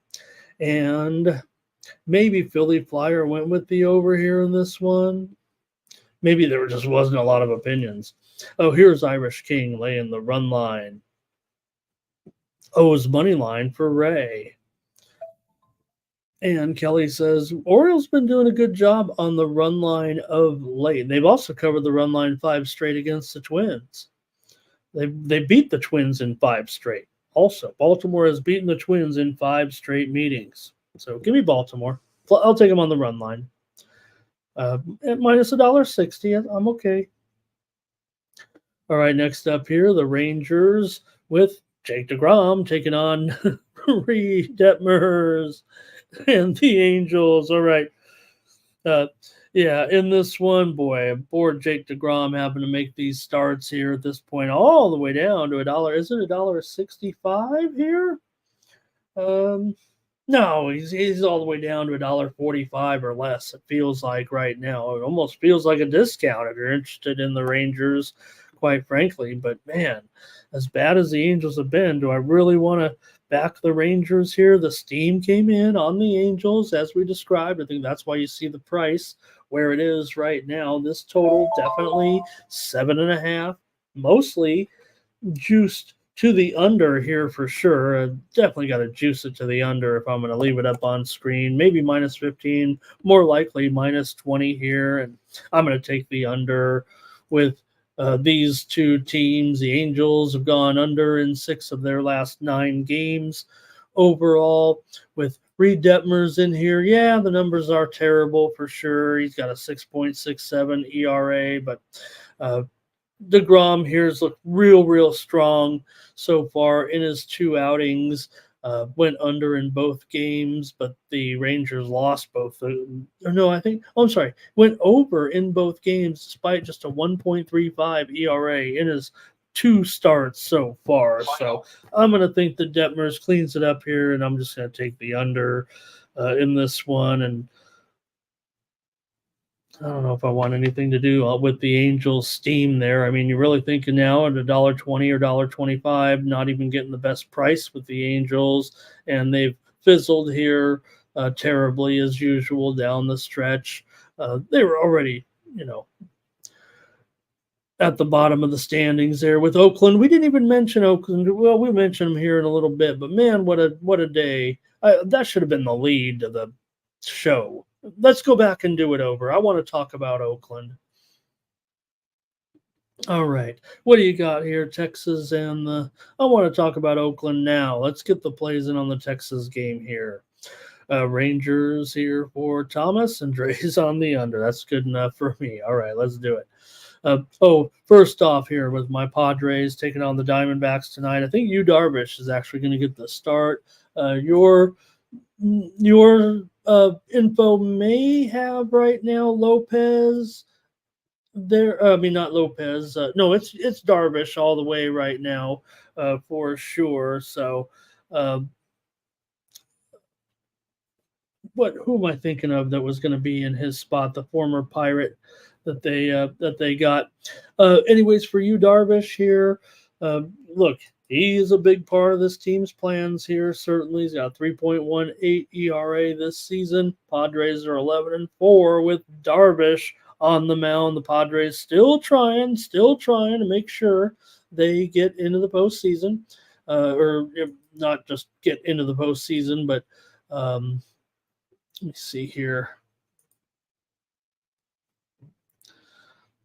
And maybe Philly Flyer went with the over here in this one. Maybe there just wasn't a lot of opinions. Oh, here's Irish King laying the run line. O's money line for Ray. And Kelly says, Orioles been doing a good job on the run line of late. They've also covered the run line 5 straight against the Twins. They beat the Twins in 5 straight. Also, Baltimore has beaten the Twins in 5 straight meetings. So give me Baltimore. I'll take them on the run line. At minus $1.60, I'm okay. All right, next up here, the Rangers with Jake DeGrom taking on Reed Detmers and the Angels. All right. In this one, boy, bored Jake DeGrom having to make these starts here at this point, all the way down to $1. Is it $1.65 here? No, he's all the way down to $1.45 or less. It feels like right now. It almost feels like a discount if you're interested in the Rangers, quite frankly. But man, as bad as the Angels have been, do I really want to back the Rangers here? The steam came in on the Angels as we described. I think that's why you see the price where it is right now. This total definitely 7.5, mostly juiced to the under here for sure. Definitely got to juice it to the under if I'm going to leave it up on screen. Maybe minus 15, more likely minus 20 here. And I'm going to take the under with these 2 teams. The Angels have gone under in 6 of their last 9 games overall. With Reed Detmers in here, yeah, the numbers are terrible for sure. He's got a 6.67 ERA, but DeGrom here's looked real strong so far in his 2 outings. Went under in both games, but the Rangers lost both. Went over in both games despite just a 1.35 ERA in his 2 starts so far. So I'm going to think that Detmers cleans it up here, and I'm just going to take the under in this one. And I don't know if I want anything to do with the Angels steam there. I mean, you're really thinking now at $1.20 or $1.25, not even getting the best price with the Angels, and they've fizzled here terribly as usual down the stretch. They were already, at the bottom of the standings there with Oakland. We didn't even mention Oakland. Well, we mentioned them here in a little bit, but man, what a day. That should have been the lead to the show. Let's go back and do it over. I want to talk about Oakland. All right. What do you got here, Texas and I want to talk about Oakland now. Let's get the plays in on the Texas game here. Rangers here for Thomas and Dre's on the under. That's good enough for me. All right, let's do it. First off here with my Padres taking on the Diamondbacks tonight. I think Yu Darvish is actually going to get the start. Your info may have right now Lopez there. I mean, not Lopez. No, it's Darvish all the way right now, for sure. So, uh, what who am I thinking of that was going to be in his spot? The former Pirate that they got. Anyways, for you, Darvish here, look, he is a big part of this team's plans here. Certainly, he's got 3.18 ERA this season. Padres are 11-4 with Darvish on the mound. The Padres still trying to make sure they get into the postseason, or not just get into the postseason, but let me see here.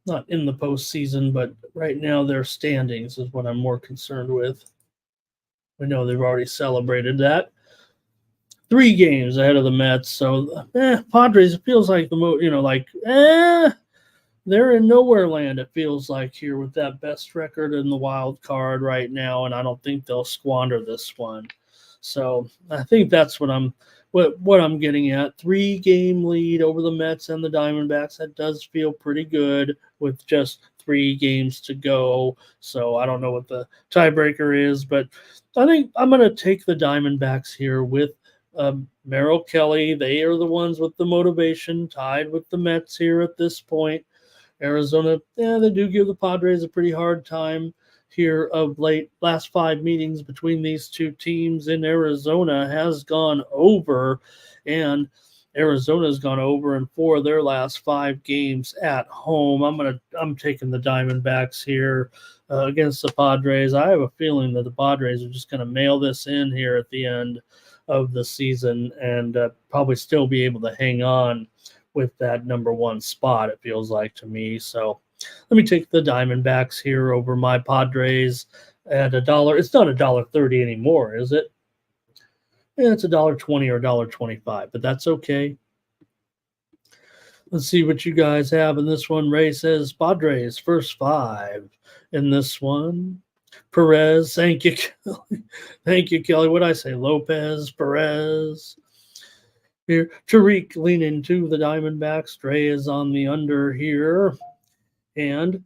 Not in the postseason, but right now their standings is what I'm more concerned with. We know they've already celebrated that. 3 games ahead of the Mets. So, Padres, it feels like they're in nowhere land, it feels like, here with that best record in the wild card right now, and I don't think they'll squander this one. So I think that's what I'm getting at. 3-game lead over the Mets and the Diamondbacks. That does feel pretty good with just 3 games to go. So I don't know what the tiebreaker is, but I think I'm going to take the Diamondbacks here with Merrill Kelly. They are the ones with the motivation, tied with the Mets here at this point. Arizona, they do give the Padres a pretty hard time here of late. Last 5 meetings between these two teams in Arizona has gone over, and Arizona's gone over in 4 of their last 5 games at home. I'm taking the Diamondbacks here against the Padres. I have a feeling that the Padres are just going to mail this in here at the end of the season and probably still be able to hang on with that number 1 spot, it feels like to me. So let me take the Diamondbacks here over my Padres at $1. It's not $1.30 anymore, is it? Yeah, it's $1.20 or $1.25, but that's okay. Let's see what you guys have in this one. Ray says Padres first 5 in this one. Perez, thank you, Kelly. Thank you, Kelly. What did I say? Lopez, Perez. Here, Tariq leaning to the Diamondbacks. Dre is on the under here. And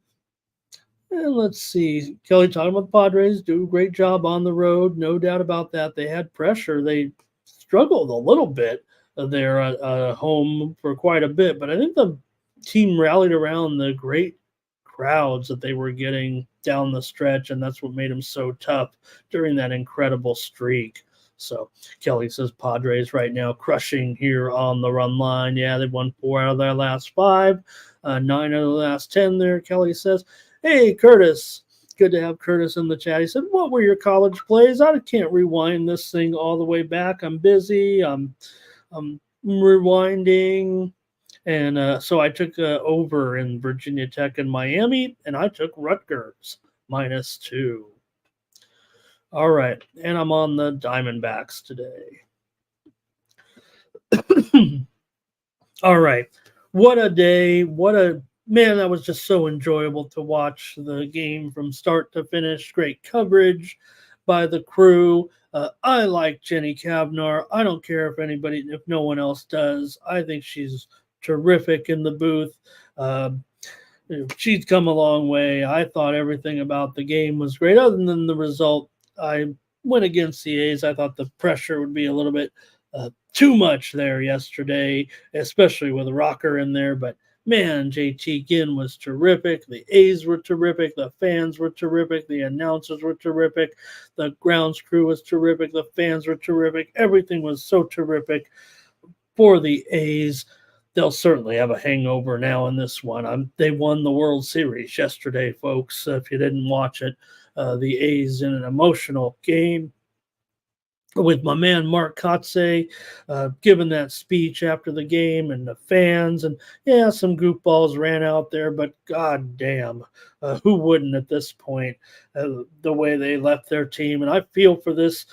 let's see. Kelly talking about the Padres. Do a great job on the road. No doubt about that. They had pressure. They struggled a little bit there at home for quite a bit. But I think the team rallied around the great crowds that they were getting down the stretch. And that's what made them so tough during that incredible streak. So Kelly says Padres right now crushing here on the run line. Yeah, they've won 4 out of their last 5, 9 out of the last 10 there. Kelly says, hey, Curtis. Good to have Curtis in the chat. He said, what were your college plays? I can't rewind this thing all the way back. I'm busy. I'm rewinding. And so I took over in Virginia Tech and Miami, and I took Rutgers -2. All right, and I'm on the Diamondbacks today. All right, what a day. Man, that was just so enjoyable to watch the game from start to finish. Great coverage by the crew. I like Jenny Kavnar. I don't care if no one else does. I think she's terrific in the booth. She's come a long way. I thought everything about the game was great, other than the result. I went against the A's. I thought the pressure would be a little bit too much there yesterday, especially with Rocker in there. But man, JT Ginn was terrific. The A's were terrific. The fans were terrific. The announcers were terrific. The grounds crew was terrific. The fans were terrific. Everything was so terrific for the A's. They'll certainly have a hangover now in this one. They won the World Series yesterday, folks. If you didn't watch it, the A's in an emotional game with my man Mark Kotze giving that speech after the game, and the fans, and some goofballs ran out there, but god damn, who wouldn't at this point, the way they left their team. And I feel for this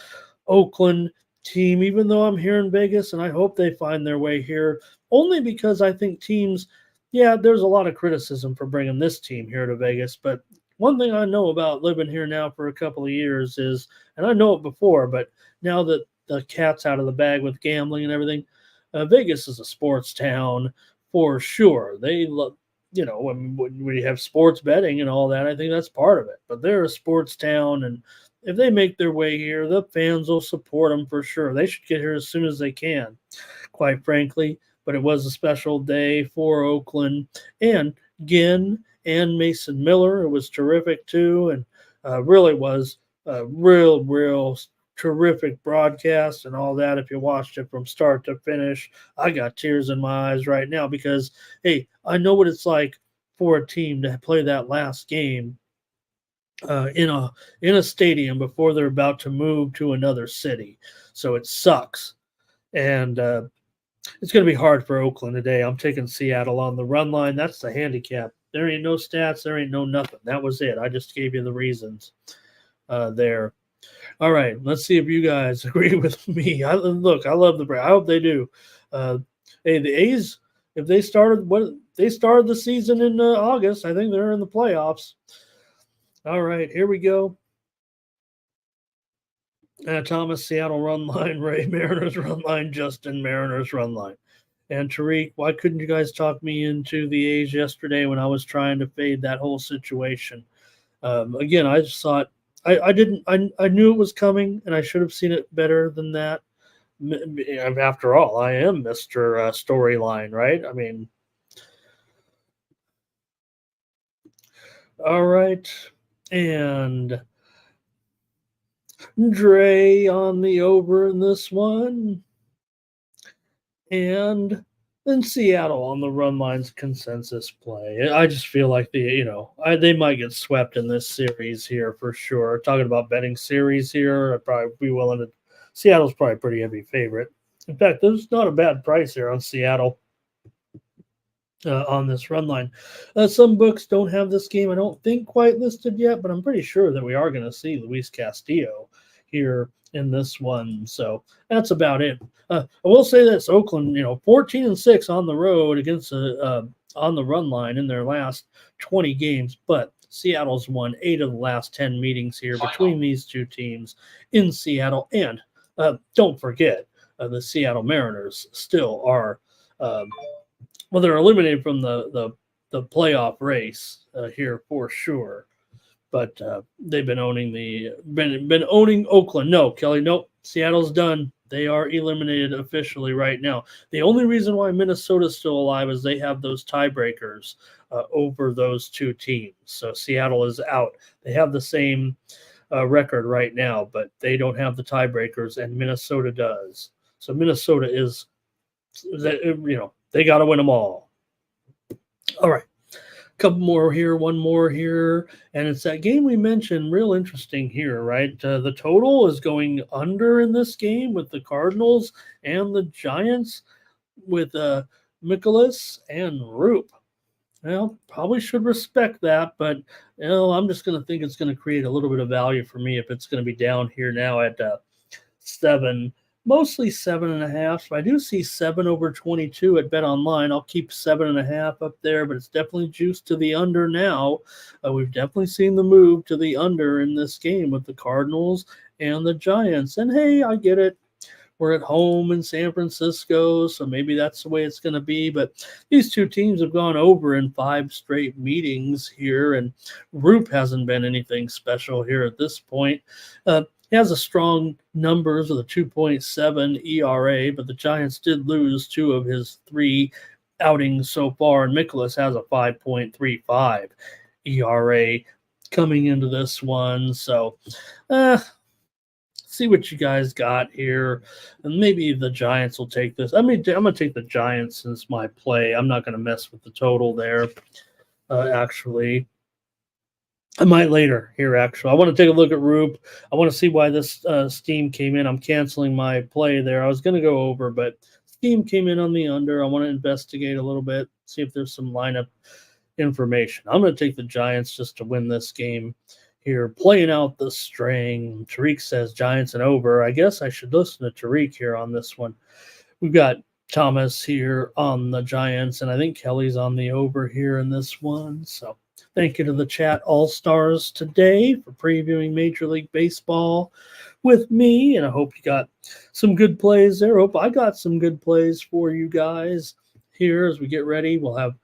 Oakland team, even though I'm here in Vegas, and I hope they find their way here, only because I think teams, there's a lot of criticism for bringing this team here to Vegas, but one thing I know about living here now for a couple of years is, and I know it before, but now that the cat's out of the bag with gambling and everything, Vegas is a sports town for sure. They love, when we have sports betting and all that, I think that's part of it. But they're a sports town, and if they make their way here, the fans will support them for sure. They should get here as soon as they can, quite frankly. But it was a special day for Oakland and Ginn and Mason Miller. It was terrific too, and really was a real terrific broadcast and all that. If you watched it from start to finish, I got tears in my eyes right now because, hey, I know what it's like for a team to play that last game in a stadium before they're about to move to another city. So it sucks, and it's going to be hard for Oakland today. I'm taking Seattle on the run line. That's the handicap. There ain't no stats. There ain't no nothing. That was it. I just gave you the reasons there. All right, let's see if you guys agree with me. I love the Braves. I hope they do. Hey, the A's, if they started the season in August, I think they're in the playoffs. All right, here we go. Thomas, Seattle run line. Ray, Mariners run line. Justin, Mariners run line. And Tariq, why couldn't you guys talk me into the A's yesterday when I was trying to fade that whole situation? Again, I just thought I knew it was coming, and I should have seen it better than that. After all, I am Mr. Storyline, right? I mean, all right. And Dre on the over in this one. And then Seattle on the run lines consensus play. I just feel like they might get swept in this series here for sure. Talking about betting series here, I'd probably be willing to. Seattle's probably a pretty heavy favorite. In fact, there's not a bad price here on Seattle on this run line. Some books don't have this game, I don't think, quite listed yet, but I'm pretty sure that we are going to see Luis Castillo here in this one. So that's about it. I will say this: Oakland, 14-6 on the road against on the run line in their last 20 games, but Seattle's won 8 of the last 10 meetings here between these two teams in Seattle. And don't forget, the Seattle Mariners still are. They're eliminated from the playoff race here for sure. But they've been owning Oakland. No, Kelly, nope. Seattle's done. They are eliminated officially right now. The only reason why Minnesota's still alive is they have those tiebreakers over those two teams. So Seattle is out. They have the same record right now, but they don't have the tiebreakers, and Minnesota does. So Minnesota is, they got to win them all. All right. Couple more here, one more here, and it's that game we mentioned. Real interesting here, right? The total is going under in this game with the Cardinals and the Giants with Mikolas and Roop. Well, probably should respect that, but I'm just going to think it's going to create a little bit of value for me if it's going to be down here now at 7. Mostly 7.5. So I do see 7 over 22 at Bet Online. I'll keep 7.5 up there, but it's definitely juiced to the under now. We've definitely seen the move to the under in this game with the Cardinals and the Giants. And hey, I get it. We're at home in San Francisco, so maybe that's the way it's going to be. But these two teams have gone over in 5 straight meetings here, and Roop hasn't been anything special here at this point. He has a strong numbers with a 2.7 ERA, but the Giants did lose 2 of his 3 outings so far, and Mikolas has a 5.35 ERA coming into this one. So, see what you guys got here, and maybe the Giants will take this. I'm going to take the Giants since my play. I'm not going to mess with the total there, actually. I might later here, actually. I want to take a look at Roop. I want to see why this steam came in. I'm canceling my play there. I was going to go over, but steam came in on the under. I want to investigate a little bit, see if there's some lineup information. I'm going to take the Giants just to win this game here, playing out the string. Tariq says Giants and over. I guess I should listen to Tariq here on this one. We've got Thomas here on the Giants, and I think Kelly's on the over here in this one. So Thank you to the chat all-stars today for previewing Major League Baseball with me, and I hope you got some good plays there. Hope I got some good plays for you guys here as we get ready. We'll have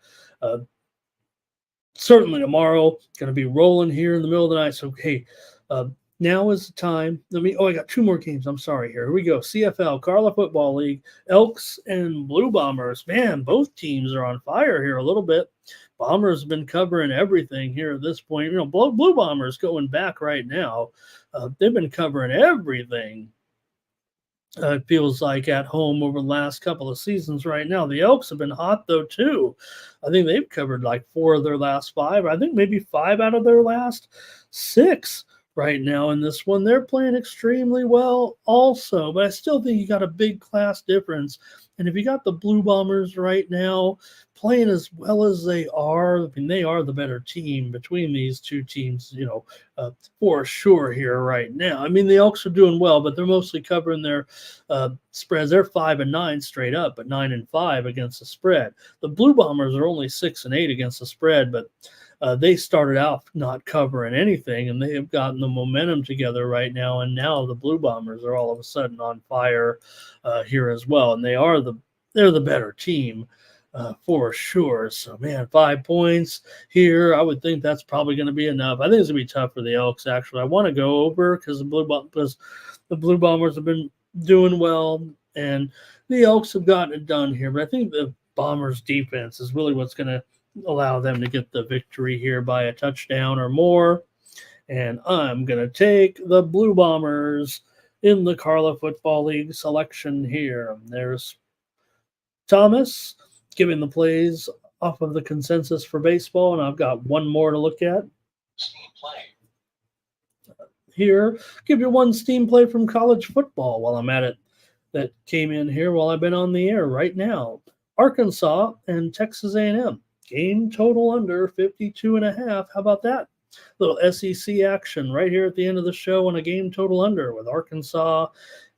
certainly tomorrow going to be rolling here in the middle of the night. So, hey, now is the time. I got two more games. I'm sorry here. Here we go. CFL, Carla Football League, Elks and Blue Bombers. Man, both teams are on fire here a little bit. Bombers have been covering everything here at this point. Blue Bombers going back right now. They've been covering everything. It feels like at home over the last couple of seasons right now. The Elks have been hot, though, too. I think they've covered like 4 of their last 5. I think maybe 5 out of their last 6 right now in this one. They're playing extremely well also, but I still think you got a big class difference. And if you got the Blue Bombers right now playing as well as they are, I mean, they are the better team between these two teams, for sure here right now. I mean, the Elks are doing well, but they're mostly covering their spreads. They're 5-9 straight up, but 9-5 against the spread. The Blue Bombers are only 6-8 against the spread, but they started out not covering anything, and they have gotten the momentum together right now. And now the Blue Bombers are all of a sudden on fire here as well, and they're the better team for sure. So, man, 5 points here. I would think that's probably going to be enough. I think it's going to be tough for the Elks. Actually, I want to go over because the Blue Bombers have been doing well, and the Elks have gotten it done here. But I think the Bombers' defense is really what's going to allow them to get the victory here by a touchdown or more. And I'm going to take the Blue Bombers in the Carla Football League selection here. There's Thomas giving the plays off of the consensus for baseball, and I've got one more to look at. Steam play. Here, give you one steam play from college football while I'm at it that came in here while I've been on the air right now. Arkansas and Texas A&M. Game total under 52.5. How about that? Little SEC action right here at the end of the show on a game total under with Arkansas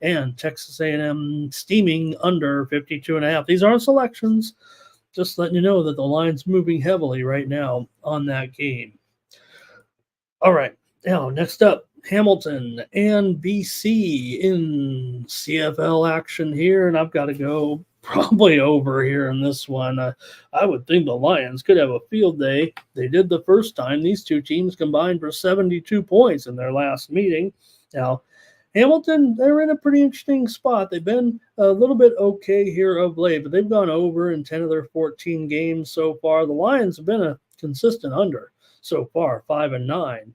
and Texas A&M steaming under 52.5. These aren't selections. Just letting you know that the line's moving heavily right now on that game. All right. Now, next up, Hamilton and BC in CFL action here, and I've got to go probably over here in this one. I would think the Lions could have a field day. They did the first time. These two teams combined for 72 points in their last meeting. Now, Hamilton, they're in a pretty interesting spot. They've been a little bit okay here of late, but they've gone over in 10 of their 14 games so far. The Lions have been a consistent under so far, 5-9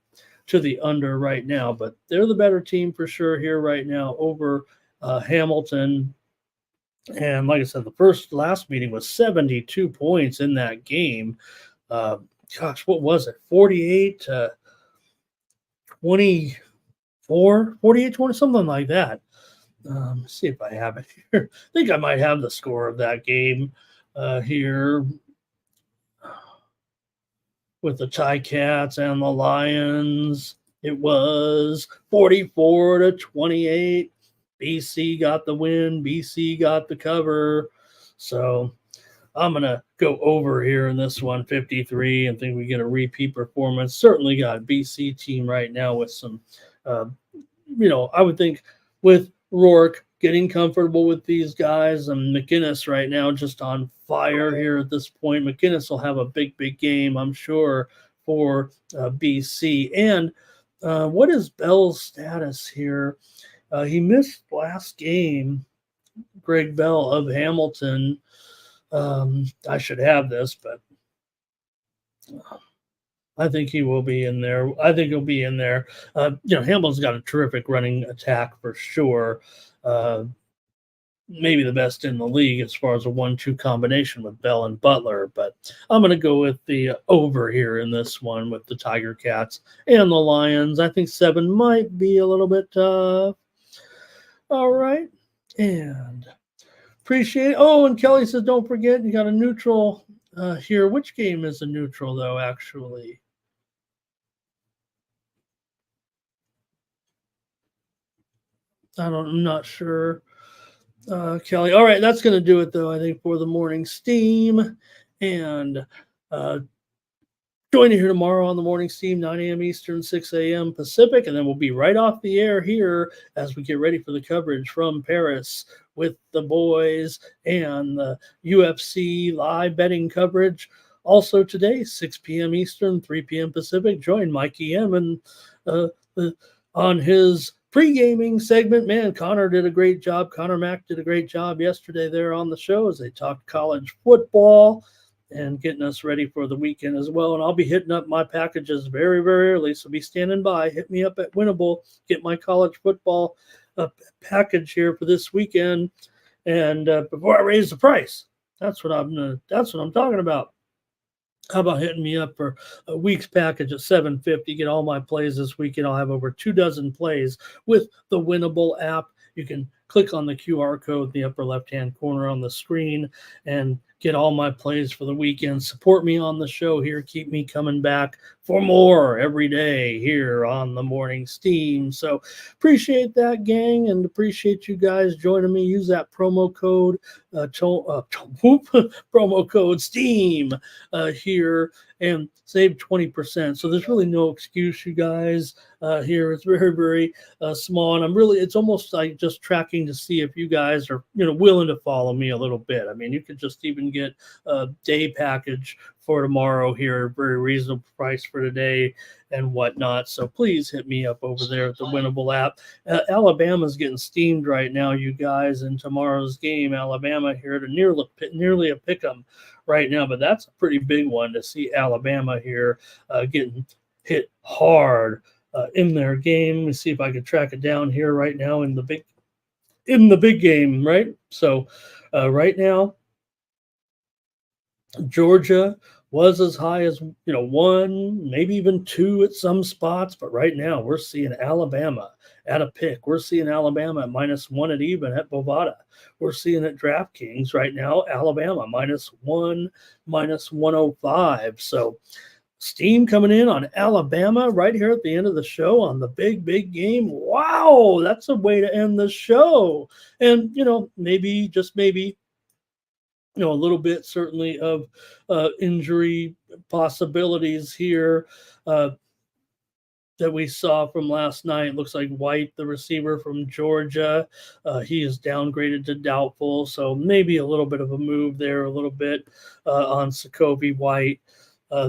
to the under right now, but they're the better team for sure here right now over Hamilton. And like I said, the last meeting was 72 points in that game. Gosh, what was it? 48 to 24, 48 20, something like that. Let's see if I have it here. I think I might have the score of that game here with the Ticats and the Lions. It was 44 to 28. BC got the win. BC got the cover. So I'm going to go over here in this one, 53, and think we get a repeat performance. Certainly got a BC team right now with some, I would think with Rourke getting comfortable with these guys, and McInnes right now just on fire here at this point. McInnes will have a big, big game, I'm sure, for BC. And what is Bell's status here? He missed last game, Greg Bell of Hamilton. I should have this, but I think he will be in there. I think he'll be in there. Hamilton's got a terrific running attack for sure. Maybe the best in the league as far as a 1-2 combination with Bell and Butler. But I'm going to go with the over here in this one with the Tiger Cats and the Lions. I think 7 might be a little bit tough. All right. And appreciate it. Oh, and Kelly says, don't forget, you got a neutral here. Which game is a neutral, though, actually? I'm not sure. Kelly. All right, that's going to do it, though, I think, for the morning steam. And Join you here tomorrow on the Morning Steam, 9 a.m. Eastern, 6 a.m. Pacific, and then we'll be right off the air here as we get ready for the coverage from Paris with the boys and the UFC live betting coverage. Also today, 6 p.m. Eastern, 3 p.m. Pacific, join Mikey M and on his pre-gaming segment. Man, Connor did a great job. Connor Mack did a great job yesterday there on the show as they talked college football and getting us ready for the weekend as well. And I'll be hitting up my packages very, very early, so be standing by. Hit me up at Winnable, get my college football package here for this weekend. And before I raise the price, that's what I'm talking about. How about hitting me up for a week's package at $7.50? Get all my plays this weekend. I'll have over 24 plays with the Winnable app. You can click on the QR code in the upper left-hand corner on the screen and get all my plays for the weekend. Support me on the show here. Keep me coming back for more every day here on the Morning Steam. So appreciate that, gang, and appreciate you guys joining me. Use that promo code promo code STEAM here and save 20%. So there's really no excuse, you guys. Here it's very, very small, and it's almost like just tracking to see if you guys are willing to follow me a little bit. I mean, you could just even get a day package for tomorrow here, very reasonable price for today and whatnot. So please hit me up over there at the Winnable app. Alabama's getting steamed right now, you guys, in tomorrow's game. Alabama here at nearly a pick 'em right now, but that's a pretty big one to see Alabama here getting hit hard in their game. Let me see if I can track it down here right now in the big game, right? So right now, Georgia was as high as 1, maybe even 2 at some spots, but right now we're seeing Alabama at a pick. We're seeing Alabama at -1 at even at Bovada. We're seeing at DraftKings right now Alabama -1, -105. So steam coming in on Alabama right here at the end of the show on the big game. Wow, that's a way to end the show. And maybe, just maybe, a little bit certainly of injury possibilities here that we saw from last night. Looks like White, the receiver from Georgia, he is downgraded to doubtful. So maybe a little bit of a move there, a little bit on Sokovi White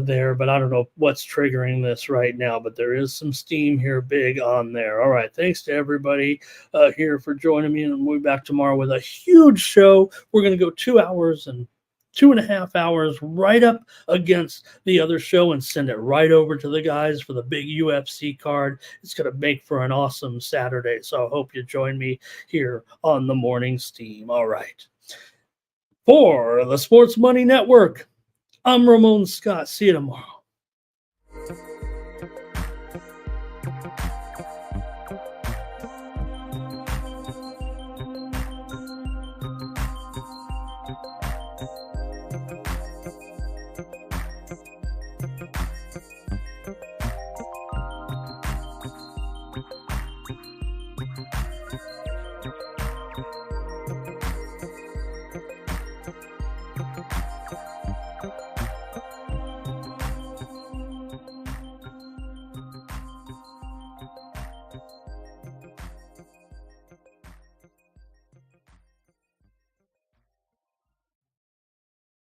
there, but I don't know what's triggering this right now, but there is some steam here big on there. All right. Thanks to everybody here for joining me, and we'll be back tomorrow with a huge show. We're going to go 2 hours and 2.5 hours right up against the other show and send it right over to the guys for the big UFC card. It's going to make for an awesome Saturday. So I hope you join me here on the Morning Steam. All right. For the Sports Money Network, I'm Ramon Scott. See you tomorrow.